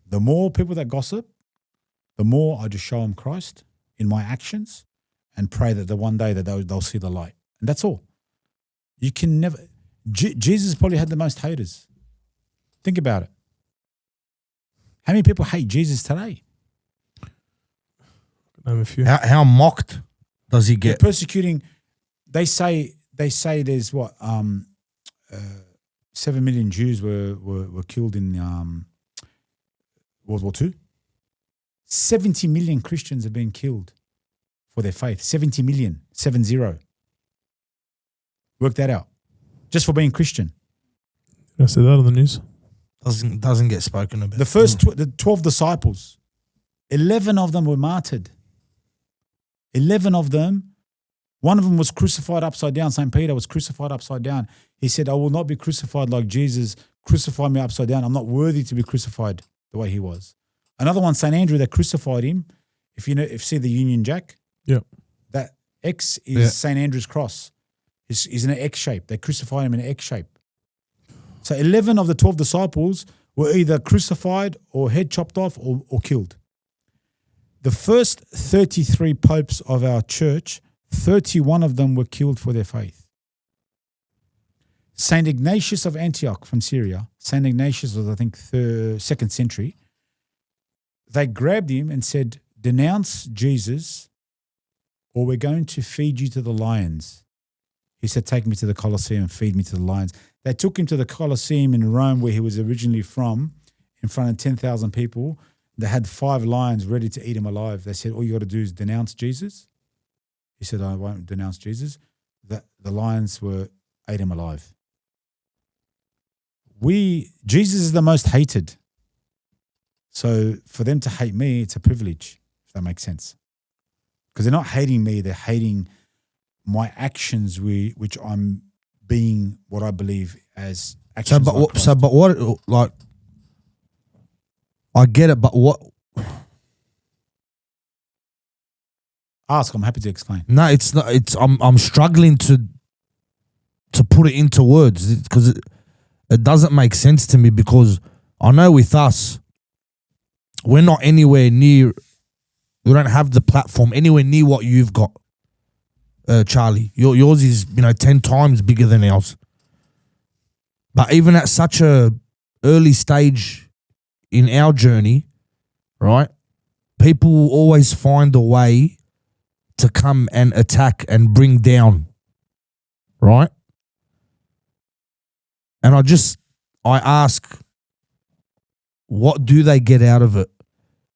the more people that gossip, the more I just show them Christ in my actions and pray that the one day that they'll see the light. And that's all. You can never Jesus probably had the most haters. Think about it. How many people hate Jesus today? Name a few. How mocked does he get? They're persecuting. They say there's what 7 million Jews were killed in World War II. 70 million Christians have been killed for their faith. 70 million, 70. Work that out. Just for being Christian. I said that on the news. Doesn't get spoken about. The first the 12 disciples, 11 of them were martyred. 11 of them. One of them was crucified upside down. St. Peter was crucified upside down. He said, I will not be crucified like Jesus. Crucify me upside down. I'm not worthy to be crucified the way he was. Another one, St. Andrew, they crucified him. If you see the Union Jack, that X is St. Andrew's cross. He's in an X shape. They crucified him in an X shape. So 11 of the 12 disciples were either crucified or head chopped off or killed. The first 33 popes of our church, 31 of them were killed for their faith. St. Ignatius of Antioch from Syria, St. Ignatius was, I think, 2nd century. They grabbed him and said, denounce Jesus or we're going to feed you to the lions. He said, take me to the Colosseum and feed me to the lions. They took him to the Colosseum in Rome where he was originally from in front of 10,000 people. They had 5 lions ready to eat him alive. They said, all you got to do is denounce Jesus. He said, I won't denounce Jesus. The lions ate him alive. Jesus is the most hated. So for them to hate me, it's a privilege, if that makes sense. Because they're not hating me, they're hating my actions, which I'm being what I believe as actions. But what, like, I get it, but what? Ask, I'm happy to explain. No, it's not. I'm struggling to put it into words because it doesn't make sense to me because I know with us, we're not anywhere near. We don't have the platform anywhere near what you've got, Charlie. Yours is 10 times bigger than ours. But even at such a early stage in our journey, right? People will always find a way to come and attack and bring down, right? And I ask, what do they get out of it?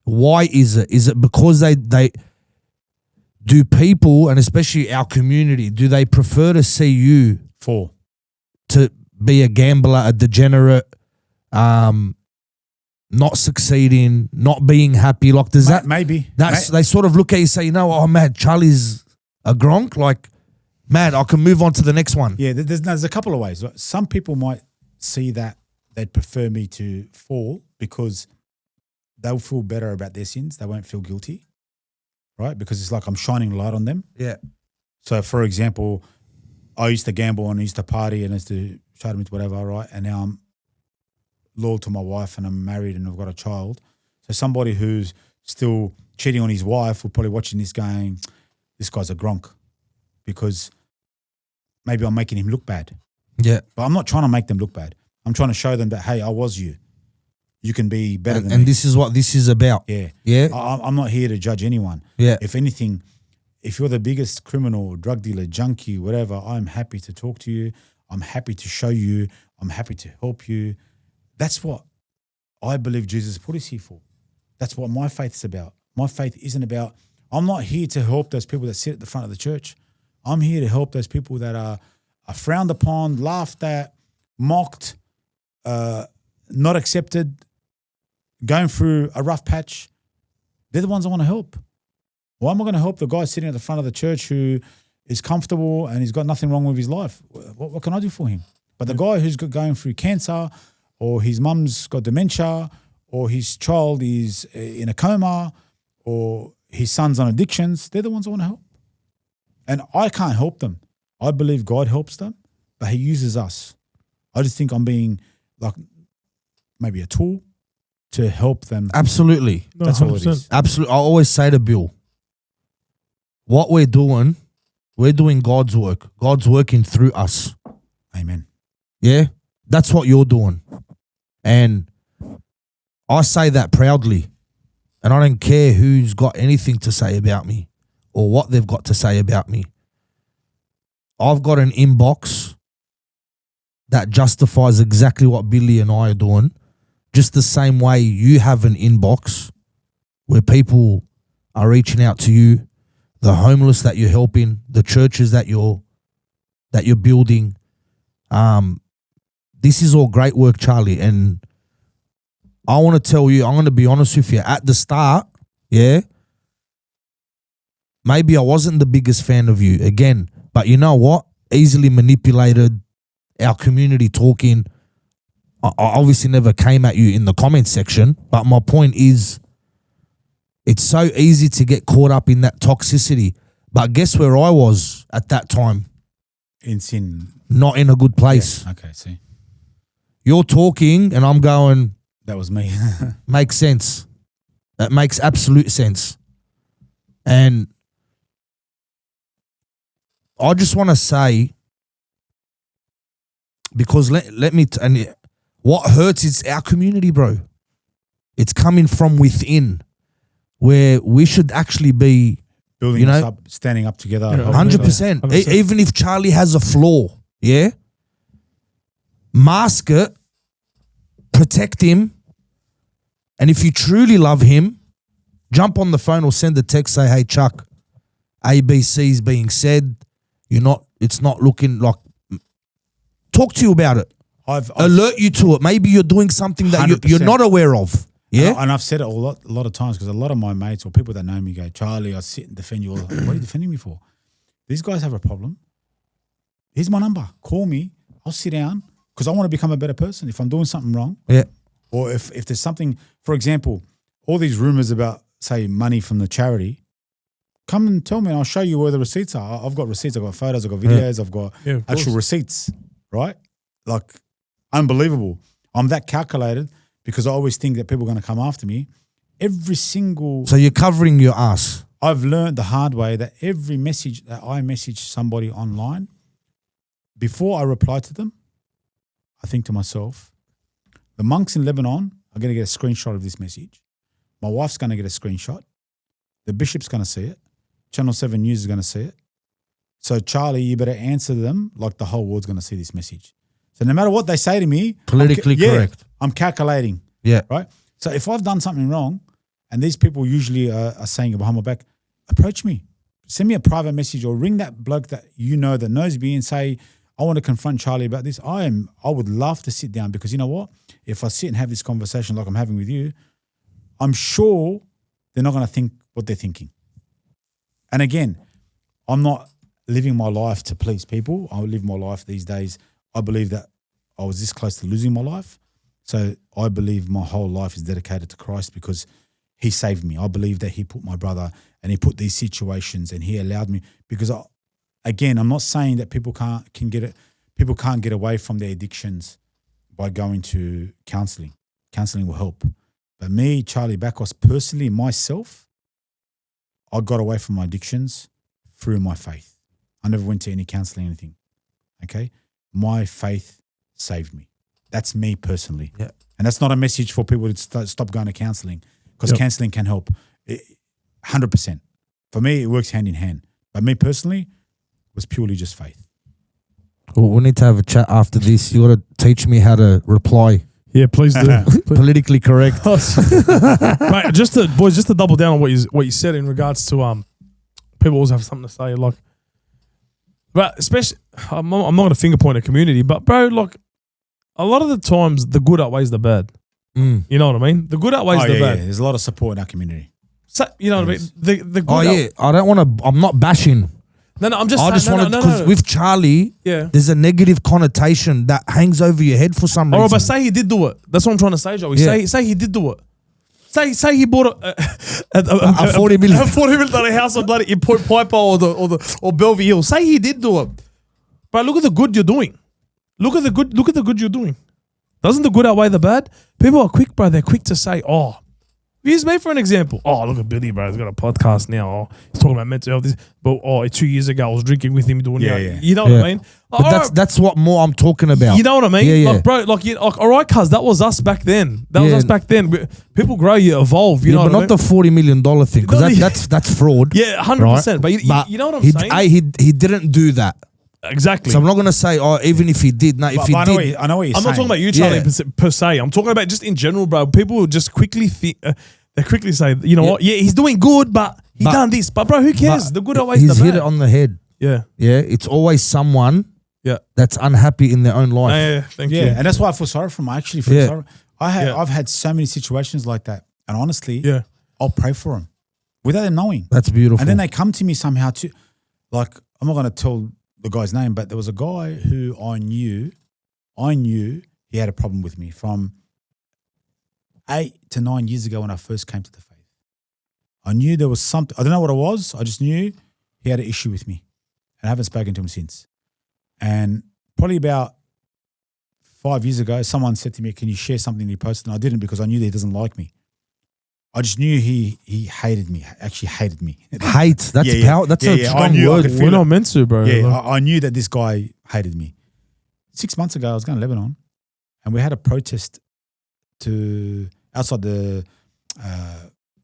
Why is it? Is it because they do people, and especially our community, do they prefer to see you to be a gambler, a degenerate, not succeeding, not being happy? Like, does that maybe they sort of look at you and say, oh man, Charlie's a gronk, like, man, I can move on to the next one. Yeah, there's a couple of ways. Some people might see that they'd prefer me to fall because they'll feel better about their sins. They won't feel guilty, right? Because it's like I'm shining light on them. Yeah. So, for example, I used to gamble and I used to party and I used to try to whatever, right? And now I'm loyal to my wife and I'm married and I've got a child. So somebody who's still cheating on his wife will probably watching this going, this guy's a gronk, because maybe I'm making him look bad. Yeah. But I'm not trying to make them look bad. I'm trying to show them that, hey, I was you. You can be better than me. And this is what this is about. Yeah. Yeah. I'm not here to judge anyone. Yeah. If anything, if you're the biggest criminal, drug dealer, junkie, whatever, I'm happy to talk to you. I'm happy to show you. I'm happy to help you. That's what I believe Jesus put us here for. That's what my faith is about. My faith isn't about, I'm not here to help those people that sit at the front of the church. I'm here to help those people that are frowned upon, laughed at, mocked, not accepted, going through a rough patch. They're the ones I want to help. Why am I going to help the guy sitting at the front of the church who is comfortable and he's got nothing wrong with his life? What can I do for him? But the guy who's going through cancer, or his mum's got dementia, or his child is in a coma, or his son's on addictions, they're the ones I want to help. And I can't help them. I believe God helps them, but he uses us. I just think I'm being like maybe a tool to help them. Absolutely. No, That's all it 100%. is. Absolutely. I always say to Bill, what we're doing God's work. God's working through us. Amen. Yeah? That's what you're doing. And I say that proudly. And I don't care who's got anything to say about me or what they've got to say about me. I've got an inbox that justifies exactly what Billy and I are doing, just the same way you have an inbox where people are reaching out to you, the homeless that you're helping, the churches that you're building. This is all great work, Charlie. And I want to tell you, I'm going to be honest with you. At the start, yeah, maybe I wasn't the biggest fan of you again, but you know what? Easily manipulated, our community talking. I obviously never came at you in the comment section, but my point is, it's so easy to get caught up in that toxicity. But guess where I was at that time? In sin. Not in a good place. Yeah. Okay, see. You're talking and I'm going, That was me. makes sense. That makes absolute sense. And I just want to say, because let me, and what hurts is our community, bro. It's coming from within, where we should actually be Building us up, standing up together. Yeah, 100%. 100%. Even if Charlie has a flaw, yeah, mask it, protect him, and if you truly love him, jump on the phone or send a text, say, hey, Chuck, ABC is being said, it's not looking like, talk to you about it. I've Alert you to it. Maybe you're doing something that you're 100%. not aware of. Yeah. And I've said it a lot of times, because a lot of my mates or people that know me go, Charlie, I sit and defend you all. What are you defending me for? These guys have a problem. Here's my number. Call me. I'll sit down, because I want to become a better person. If I'm doing something wrong, Yeah. or if there's something, for example, all these rumors about, say, money from the charity, come and tell me and I'll show you where the receipts are. I've got receipts, I've got photos, I've got videos, I've got Yeah, of actual course. receipts, right? Like, unbelievable. I'm that calculated, because I always think that people are going to come after me. Every single, So you're covering your ass. I've learned the hard way that every message that I message somebody online, before I reply to them, I think to myself, the monks in Lebanon are going to get a screenshot of this message. My wife's going to get a screenshot. The bishop's going to see it. Channel 7 News is going to see it. So, Charlie, you better answer them like the whole world's going to see this message. So no matter what they say to me, Politically correct. I'm calculating, Yeah. right? So if I've done something wrong, and these people usually are saying it behind my back, approach me. Send me a private message or ring that bloke that you know that knows me and say, I want to confront Charlie about this. I would love to sit down, because you know what? If I sit and have this conversation like I'm having with you, I'm sure they're not going to think what they're thinking. And again, I'm not living my life to please people. I live my life these days. I believe that I was this close to losing my life. So I believe my whole life is dedicated to Christ, because he saved me. I believe that he put my brother and he put these situations and he allowed me, because again, I'm not saying that people can't get away from their addictions by going to counseling. Counseling will help. But me, Charlie Bakhos, personally, myself, I got away from my addictions through my faith. I never went to any counseling, anything. Okay? My faith saved me. That's me personally. Yeah. And that's not a message for people to stop going to counseling, because counseling can help 100%. For me, it works hand in hand. But me personally, it was purely just faith. Well, we need to have a chat after this. You got to teach me how to reply. Yeah, please do. Politically correct. Mate, just to double down on what you said in regards to people always have something to say, like, but especially I'm not going to finger point a community, but bro, like, a lot of the times the good outweighs the bad. You know what I mean? The good outweighs the bad. Yeah. There's a lot of support in our community. So, you know what I mean? The good I don't want to. I'm not bashing. No, I'm just. I just wanted, because with Charlie, there's a negative connotation that hangs over your head for some reason. All right, but say he did do it. That's what I'm trying to say, Joey. Say he did do it. Say he bought a $40 million $40 million house on bloody in Point Piper or Bellevue Hill. Say he did do it, but look at the good you're doing. Look at the good you're doing. Doesn't the good outweigh the bad? People are quick, bro. They're quick to say, "Oh, use me for an example. Oh, look at Billy, bro. He's got a podcast now. Oh, he's talking about mental health. But 2 years ago, I was drinking with him doing You know what I mean? But that's what more I'm talking about. You know what I mean? Yeah. Like, bro, all right, cuz that was us back then. That was us back then. People grow, you evolve. You know but what I not mean? the $40 million thing, because that's fraud. Yeah, 100%. Right? But you know what I'm saying? He didn't do that. Exactly. So I'm not going to say, even if he did. No, if he did. I know what you're saying. I'm not talking about you, Charlie, per se. I'm talking about just in general, bro. People will just quickly think. They quickly say, you know what? Yeah, he's doing good, but he done this. But bro, who cares? The good always the bad. He's hit it on the head. Yeah. Yeah. It's always someone Yeah. that's unhappy in their own life. Yeah, thank you. And that's why I feel sorry for him. I actually feel sorry. I've had so many situations like that. And honestly, I'll pray for them without them knowing. That's beautiful. And then they come to me somehow too. Like, I'm not going to tell the guy's name, but there was a guy who I knew he had a problem with me from 8 to 9 years ago when I first came to the faith. I knew there was something. I don't know what it was. I just knew he had an issue with me. And I haven't spoken to him since. And probably about 5 years ago, someone said to me, "Can you share something you posted?" And I didn't, because I knew that he doesn't like me. I just knew he hated me, actually hated me. Hate, that's power. That's a strong word. We're not meant to, bro. Yeah, I knew that this guy hated me. 6 months ago, I was going to Lebanon, and we had a protest outside the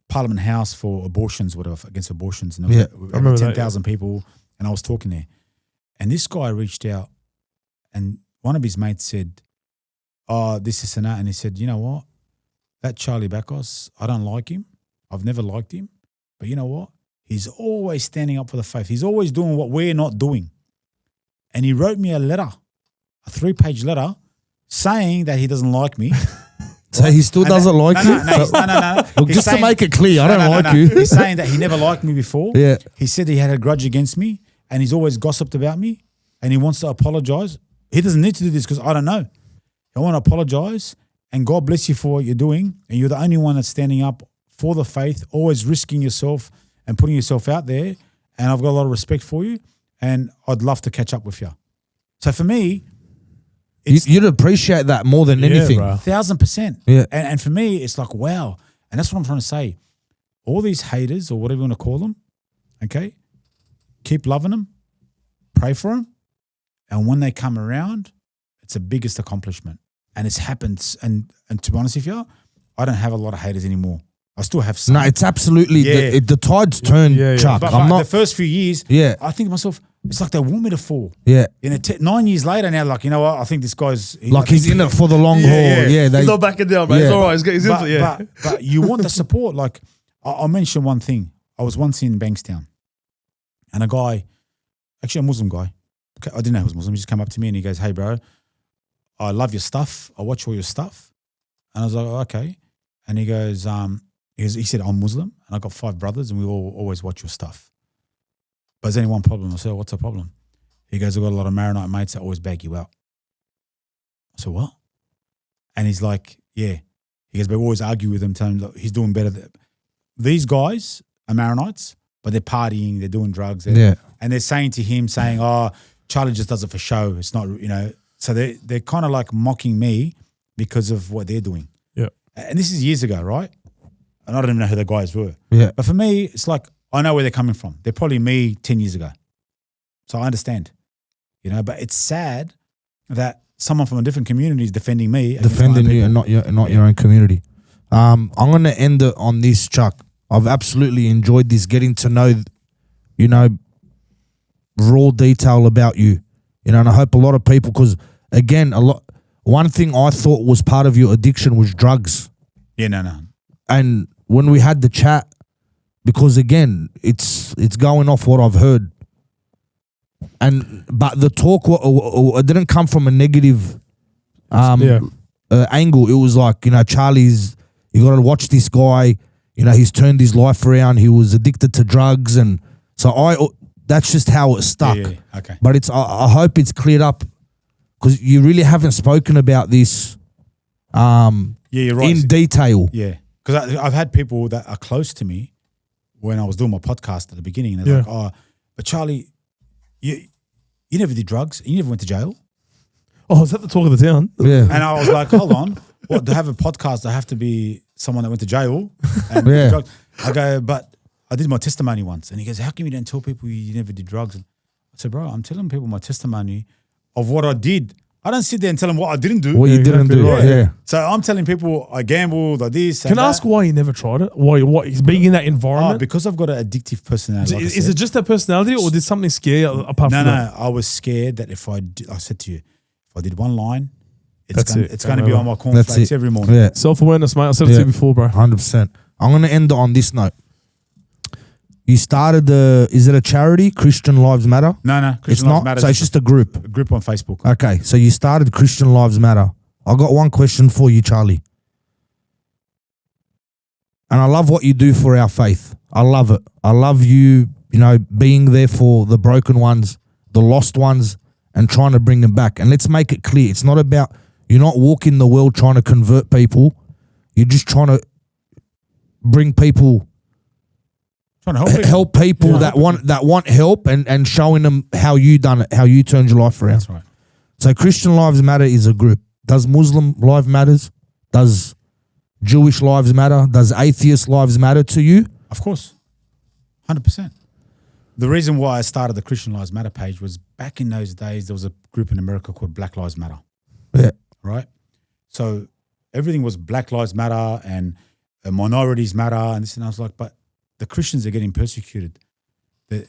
Parliament House for abortions, whatever, against abortions. And I remember 10,000 people, and I was talking there. And this guy reached out, and one of his mates said, "Oh, this and that." And he said, "You know what? That Charlie Bakhos, I don't like him. I've never liked him. But you know what? He's always standing up for the faith. He's always doing what we're not doing." And he wrote me a letter, a 3-page letter, saying that he doesn't like me. So he still doesn't like you? No. Look, just to make it clear, I don't like you. He's saying that he never liked me before. Yeah. He said he had a grudge against me, and he's always gossiped about me, and he wants to apologize. He doesn't need to do this because I don't know. I want to apologize, and God bless you for what you're doing, and you're the only one that's standing up for the faith, always risking yourself and putting yourself out there, and I've got a lot of respect for you, and I'd love to catch up with you. So for me, you'd appreciate that more than anything. Bro. 1,000%. Yeah. And for me, it's like, wow. And that's what I'm trying to say. All these haters, or whatever you want to call them, okay, keep loving them, pray for them, and when they come around, it's the biggest accomplishment. And it's happened. And to be honest with you, I don't have a lot of haters anymore. I still have some. No, it's absolutely the tide's turned, Chuck. But I'm not the first few years, I think to myself, it's like they want me to fall. Yeah. 9 years later now, like, you know what? I think this guy's he's in it for the long haul. Yeah, he's not backing down, man. It's all right. He's but you want the support. Like, I'll mention one thing. I was once in Bankstown, and a guy, actually a Muslim guy, I didn't know he was Muslim. He just came up to me and he goes, "Hey, bro, I love your stuff. I watch all your stuff." And I was like, "Okay." And he goes, he said, "I'm Muslim and I've got 5 brothers and we all always watch your stuff. But there's only one problem." I said, "What's the problem?" He goes, "I've got a lot of Maronite mates that always bag you out." I said, "What?" And he's like, "Yeah." He goes, "But we always argue with him, telling him, look, he's doing better." These guys are Maronites. but they're partying, they're doing drugs. Yeah. And they're saying to him, oh, Charlie just does it for show. It's not, So they're kind of like mocking me because of what they're doing. Yeah. And this is years ago, right? And I don't even know who the guys were. Yeah. But for me, it's like I know where they're coming from. They're probably me 10 years ago. So I understand, but it's sad that someone from a different community is defending me. Defending you and not your own community. I'm going to end it on this, Chuck. I've absolutely enjoyed this, getting to know, raw detail about you, and I hope a lot of people, because again, one thing I thought was part of your addiction was drugs. Yeah, no. And when we had the chat, because again, it's going off what I've heard, but the talk it didn't come from a negative angle. It was like, Charlie's, you got to watch this guy. He's turned his life around. He was addicted to drugs, and so that's just how it stuck. Yeah. Okay. But I hope it's cleared up, because you really haven't spoken about this. You're right. In detail. Yeah, because I've had people that are close to me when I was doing my podcast at the beginning, and they're like, "Oh, but Charlie, you never did drugs. You never went to jail." Oh, is that the talk of the town? Yeah. And I was like, "Hold on, what? To have a podcast, I have to be someone that went to jail." And Yeah. did drugs. I go, but I did my testimony once, and he goes, "How come you don't tell people you never did drugs?" And I said, "Bro, I'm telling people my testimony of what I did. I don't sit there and tell them what I didn't do. What you didn't exactly do. right. Yeah. So I'm telling people I gambled, I this. Can I ask why you never tried it? Why he's being in that environment? Because I've got an addictive personality. Like is it just that personality, or did something scare you apart from that? No. I was scared that I said to you, if I did one line, That's it. it's going to be on my That's cornflakes it. every morning. Yeah. Self-awareness, mate. I said it to you before, bro. 100%. I'm going to end it on this note. You started is it a charity, Christian Lives Matter? No. It's Christian Lives not. Matter So it's just a group. a group on Facebook. Okay, so you started Christian Lives Matter. I got one question for you, Charlie. And I love what you do for our faith. I love it. I love you, being there for the broken ones, the lost ones, and trying to bring them back. And let's make it clear. It's not about, you're not walking the world trying to convert people. You're just trying to bring people, Trying to help people that want help, and showing them how you done it, how you turned your life around. That's right. So Christian Lives Matter is a group. Does Muslim life matters? Does Jewish lives matter? Does atheist lives matter to you? Of course. 100%. The reason why I started the Christian Lives Matter page was back in those days, there was a group in America called Black Lives Matter. Yeah. Right? So everything was Black Lives Matter and minorities matter and this, and I was like, but the Christians are getting persecuted. The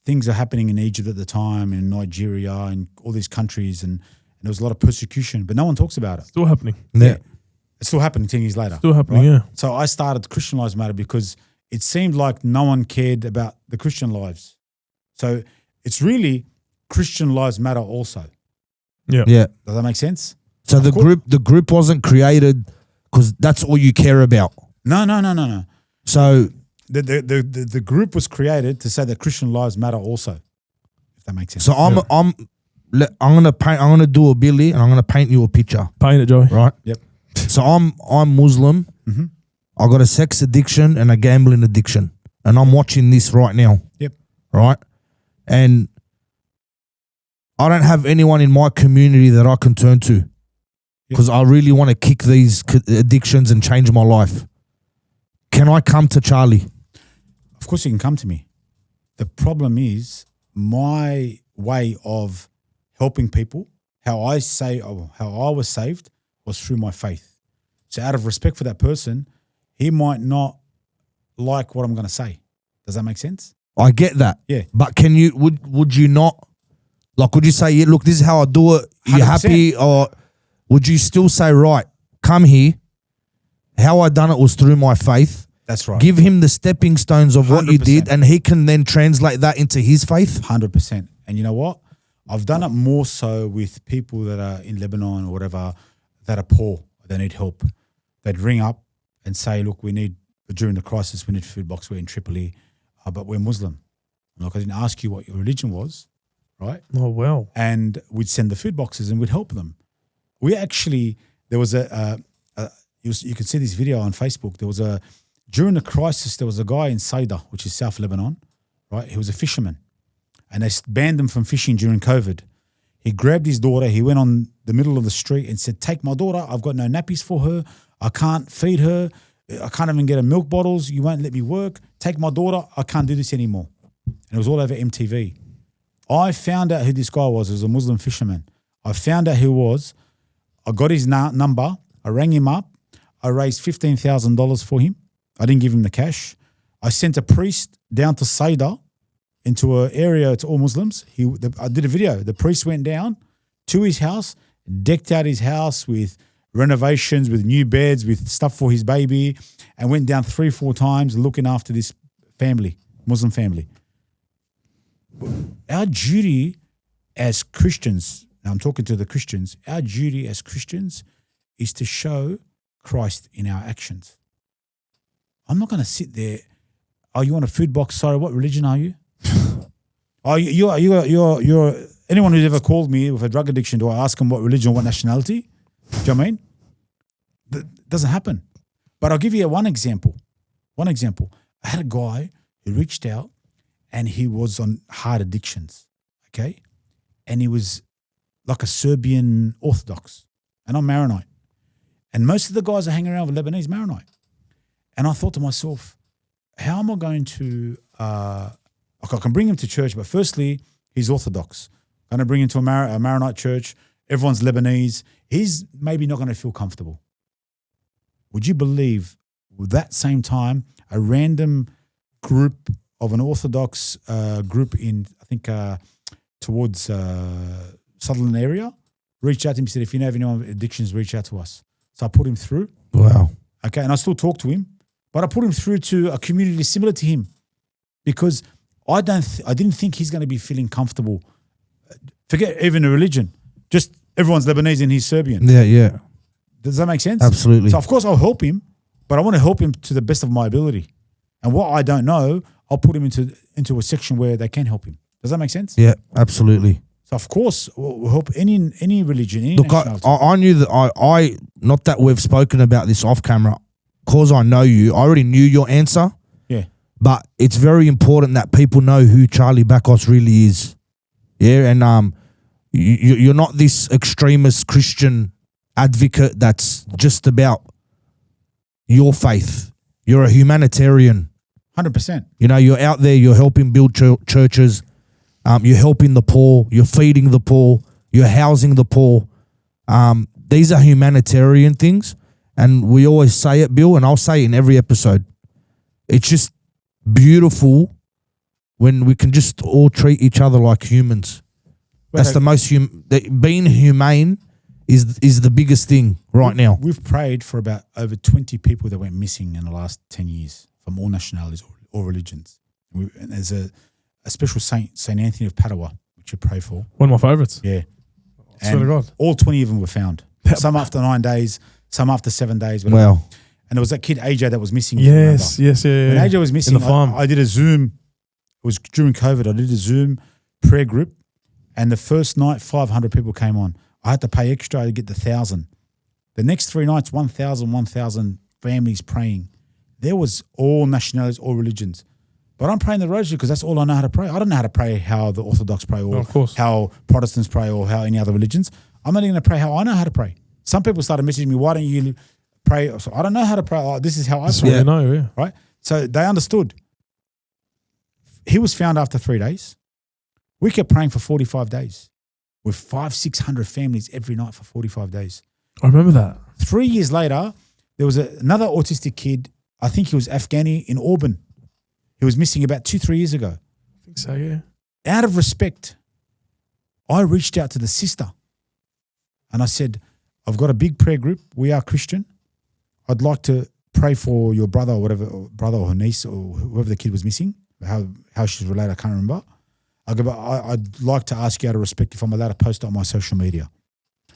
things are happening in Egypt at the time, in Nigeria, and all these countries, and there was a lot of persecution, but no one talks about it. Still happening. Yeah. It's still happening 10 years later. Still happening, yeah. So I started Christian Lives Matter because it seemed like no one cared about the Christian lives. So it's really Christian Lives Matter also. Yeah. Yeah. Does that make sense? So the group wasn't created because that's all you care about. No. So The group was created to say that Christian lives matter also, if that makes sense. so I'm gonna do a Billy, and I'm gonna paint you a picture, Paint it, Joey. right? Yep. So I'm Muslim. Mm-hmm. I got a sex addiction and a gambling addiction, and I'm watching this right now. Yep. Right, and I don't have anyone in my community that I can turn to because I really want to kick these addictions and change my life. Can I come to Charlie? Of course you can come to me. The problem is my way of helping people, how I was saved was through my faith. So out of respect for that person, he might not like what I'm going to say. Does that make sense? I get that. Yeah. But can you, would you not, like, would you say, yeah, look, this is how I do it. You 100%. happy? Or would you still say, right, come here. How I done it was through my faith. That's right. Give him the stepping stones of what you 100%. did, and he can then translate that into his faith. 100%. And you know what? I've done it more so with people that are in Lebanon or whatever that are poor. They need help. They'd ring up and say, look, during the crisis, we need food box. We're in Tripoli, but we're Muslim. Look, I didn't ask you what your religion was, right? Oh, wow. And we'd send the food boxes and we'd help them. There was you could see this video on Facebook. During the crisis, there was a guy in Saida, which is South Lebanon. right? He was a fisherman, and they banned him from fishing during COVID. He grabbed his daughter. He went on the middle of the street and said, "Take my daughter. I've got no nappies for her. I can't feed her. I can't even get her milk bottles. You won't let me work. Take my daughter. I can't do this anymore." And it was all over MTV. I found out who this guy was. He was a Muslim fisherman. I found out who he was. I got his number. I rang him up. I raised $15,000 for him. I didn't give him the cash. I sent a priest down to Saida, into an area it's all Muslims. I did a video. The priest went down to his house, decked out his house with renovations, with new beds, with stuff for his baby, and went down 3-4 times looking after this family, Muslim family. Our duty as Christians, now I'm talking to the Christians, our duty as Christians is to show Christ in our actions. I'm not going to sit there. Oh, you want a food box? Sorry, what religion are you? You're anyone who's ever called me with a drug addiction, do I ask them what religion, what nationality? Do you know what I mean? That doesn't happen. But I'll give you one example. I had a guy who reached out and he was on hard addictions, okay? And he was like a Serbian Orthodox, and I'm Maronite. And most of the guys are hanging around with Lebanese Maronite. And I thought to myself, how am I going to, I can bring him to church, but firstly, he's Orthodox. I'm going to bring him to a Maronite church. Everyone's Lebanese. He's maybe not going to feel comfortable. Would you believe with that same time, a random group of an Orthodox group in, I think, towards Sutherland area, reached out to him and said, if you know of anyone with addictions, reach out to us. So I put him through. Wow. Okay, and I still talk to him, but I put him through to a community similar to him because I didn't think he's going to be feeling comfortable. Forget even a religion. Just everyone's Lebanese and he's Serbian. Yeah. Does that make sense? Absolutely. So of course I'll help him, but I want to help him to the best of my ability. And what I don't know, I'll put him into a section where they can help him. Does that make sense? Yeah, absolutely. So of course we'll help any religion, any Look, nationality. I knew that I not that we've spoken about this off camera, cause I know you. I already knew your answer. Yeah. But it's very important that people know who Charlie Bakhos really is. Yeah, and you're not this extremist Christian advocate that's just about your faith. You're a humanitarian. 100%. You know, you're out there, you're helping build churches, you're helping the poor, you're feeding the poor, you're housing the poor. These are humanitarian things, and we always say it, Bill, and I'll say it in every episode. It's just beautiful when we can just all treat each other like humans. That's the most being humane is the biggest thing right now. We've prayed for about over 20 people that went missing in the last 10 years from all nationalities, all religions. And there's a special Saint Anthony of Padua, which you pray for. One of my favourites. Yeah. I swear to God. All 20 of them were found. Some after 9 days, some after 7 days. Whatever. Wow. And there was that kid, AJ, that was missing. Yes. When AJ was missing, in the farm. I did a Zoom. It was during COVID. I did a Zoom prayer group. And the first night, 500 people came on. I had to pay extra to get the 1,000. The next 3 nights, 1,000 families praying. There was all nationalities, all religions. But I'm praying the rosary because that's all I know how to pray. I don't know how to pray how the Orthodox pray or how Protestants pray or how any other religions. I'm only going to pray how I know how to pray. Some people started messaging me, why don't you pray? So I don't know how to pray. Oh, this is how I pray. You know, yeah. Right? So they understood. He was found after 3 days. We kept praying for 45 days with 500-600 families every night for 45 days. I remember that. 3 years later, there was another autistic kid. I think he was Afghani in Auburn. He was missing about 2-3 years ago. I think so, yeah. Out of respect, I reached out to the sister and I said, I've got a big prayer group. We are Christian. I'd like to pray for your brother or whatever, or brother or her niece or whoever the kid was missing, how she's related, I can't remember. I go, but I'd like to ask you out of respect if I'm allowed to post it on my social media.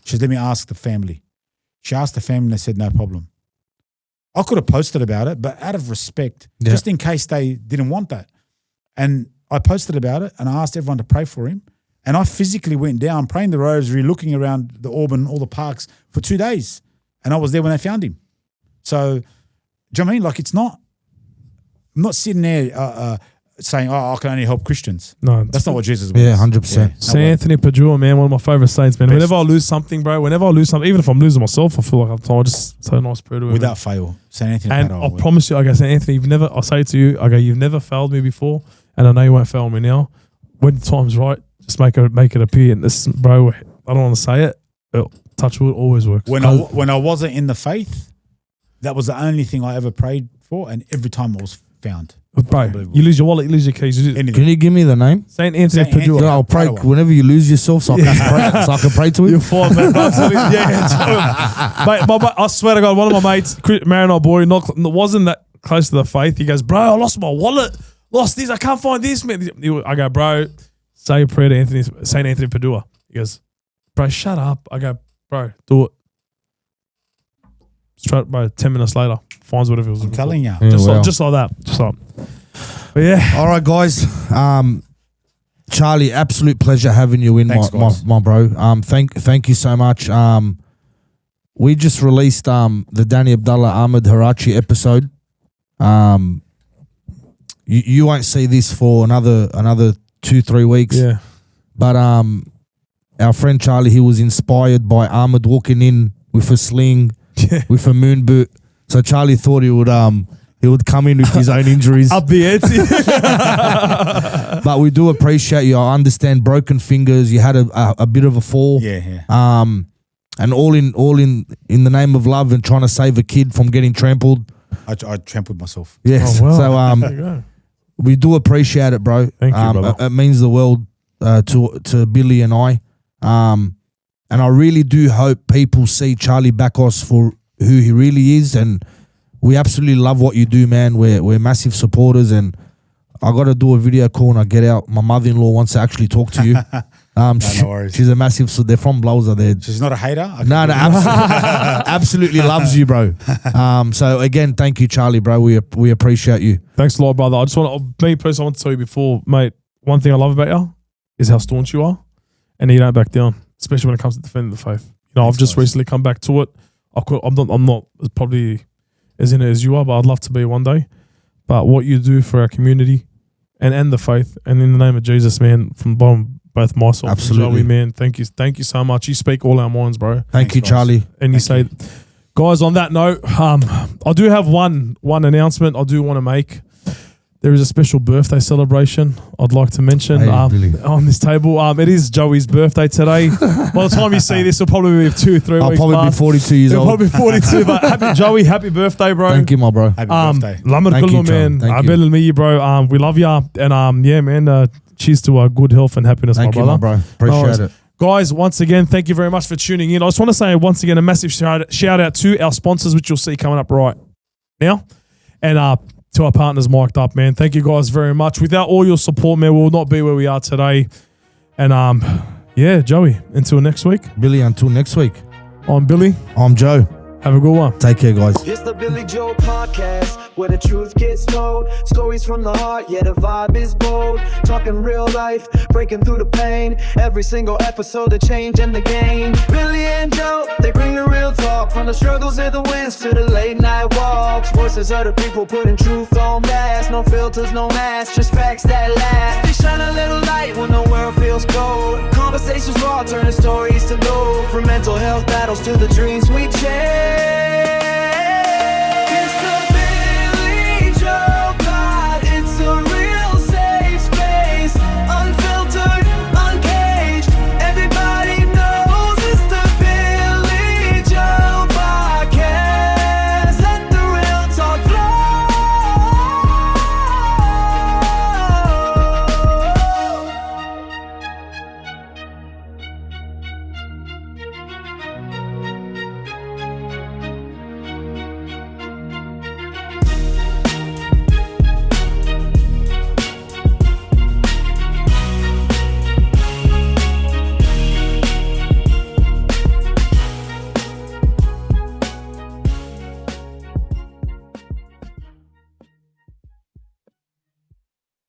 She said, let me ask the family. She asked the family and they said, no problem. I could have posted about it, but out of respect, just in case they didn't want that. And I posted about it and I asked everyone to pray for him. And I physically went down, praying the rosary, looking around the Auburn, all the parks for 2 days. And I was there when they found him. So, do you know what I mean? Like, I'm not sitting there saying, "Oh, I can only help Christians." No, That's not what Jesus was. Yeah, 100%. No St. way. Anthony Padua, man, one of my favorite saints, man. Best. Whenever I lose something, bro, even if I'm losing myself, I feel like I just say a nice prayer to him. Without fail, St. Anthony. And Padua, I promise you, okay, St. Anthony, I'll say it to you, okay, you've never failed me before, and I know you won't fail me now. When the time's right, just make it appear. And this, bro, I don't want to say it. Touch wood always works. when I wasn't in the faith, that was the only thing I ever prayed for, and every time I was found. Bro, you lose your wallet, you lose your keys. Anything. Can you give me the name? St. Anthony St. Padua. Anthony. I'll pray Padua. whenever you lose yourself, so I can pray to him. You're fine, man. Absolutely. Yeah. Mate, I swear to God, one of my mates, Marion, our boy, wasn't that close to the faith. He goes, bro, I lost my wallet. Lost this. I can't find this, man. I go, bro, say a prayer to St. Anthony Padua. He goes, bro, shut up. I go, bro, do it. Straight, bro, 10 minutes later, finds whatever it was. I'm telling you. Yeah, Just wow. like that. Just like. But yeah. All right, guys. Charlie, absolute pleasure having you in, Thanks, my bro. Thank you so much. We just released the Danny Abdullah Ahmed Harachi episode. You won't see this for another 2-3 weeks. Yeah. But our friend Charlie, he was inspired by Ahmed walking in with a sling, with a moon boot. So Charlie thought he would come in with his own injuries. Up the ante. But we do appreciate you. I understand broken fingers. You had a bit of a fall. Yeah. And all in the name of love and trying to save a kid from getting trampled. I trampled myself. Yes. Oh, wow. So There you go. we do appreciate it, bro. Thank you, brother. It means the world to Billy and I. And I really do hope people see Charlie Bakhos for who he really is, and we absolutely love what you do, man. We're massive supporters, and I got to do a video call when I get out. My mother-in-law wants to actually talk to you. No worries. She's a massive. So they're from Blowser. They're She's not a hater. no, absolutely loves you, bro. So again, thank you, Charlie, bro. We appreciate you. Thanks a lot, brother. I just want to, me personally, I want to tell you before, mate, one thing I love about you is how staunch you are, and you don't back down, especially when it comes to defending the faith. You know, I've just recently come back to it. I'm not as probably as in it as you are, but I'd love to be one day. But what you do for our community and the faith, and in the name of Jesus, man, from both myself Absolutely. and Joey, man, thank you so much. You speak all our minds, bro. Thank you, guys. Charlie. And you say, guys, on that note, I do have one announcement I do want to make. There is a special birthday celebration I'd like to mention Hey, Billy. on this table. It is Joey's birthday today. By the time you see this, it'll probably be 2-3 I'll weeks probably past. be 42 years He'll old. probably be 42, but happy Joey, happy birthday, bro. Thank you, my bro. Happy birthday. Lamar Thank you, Kullu, man. John. Thank I you. bet bro. We love ya, and yeah, man. Cheers to good health and happiness, Thank my you, brother. my bro. Appreciate it. Guys, once again, thank you very much for tuning in. I just want to say once again a massive shout out to our sponsors, which you'll see coming up right now, and to our partners mic'd up, man. Thank you guys very much. Without all your support, man, we'll not be where we are today. And yeah, Joey, until next week, Billy, until next week. I'm Billy. I'm Joe. Have a good one. Take care, guys. It's the BillyJoe Podcast, where the truth gets told. Stories from the heart, yeah, the vibe is bold. Talking real life, breaking through the pain. Every single episode, the change in the game. Billy and Joe, they bring the real talk. From the struggles and the wins to the late night walks. Voices of the people putting truth on blast. No filters, no masks, just facts that last. They shine a little light when the world feels cold. Conversations raw, turning stories to gold. From mental health battles to the dreams we chase.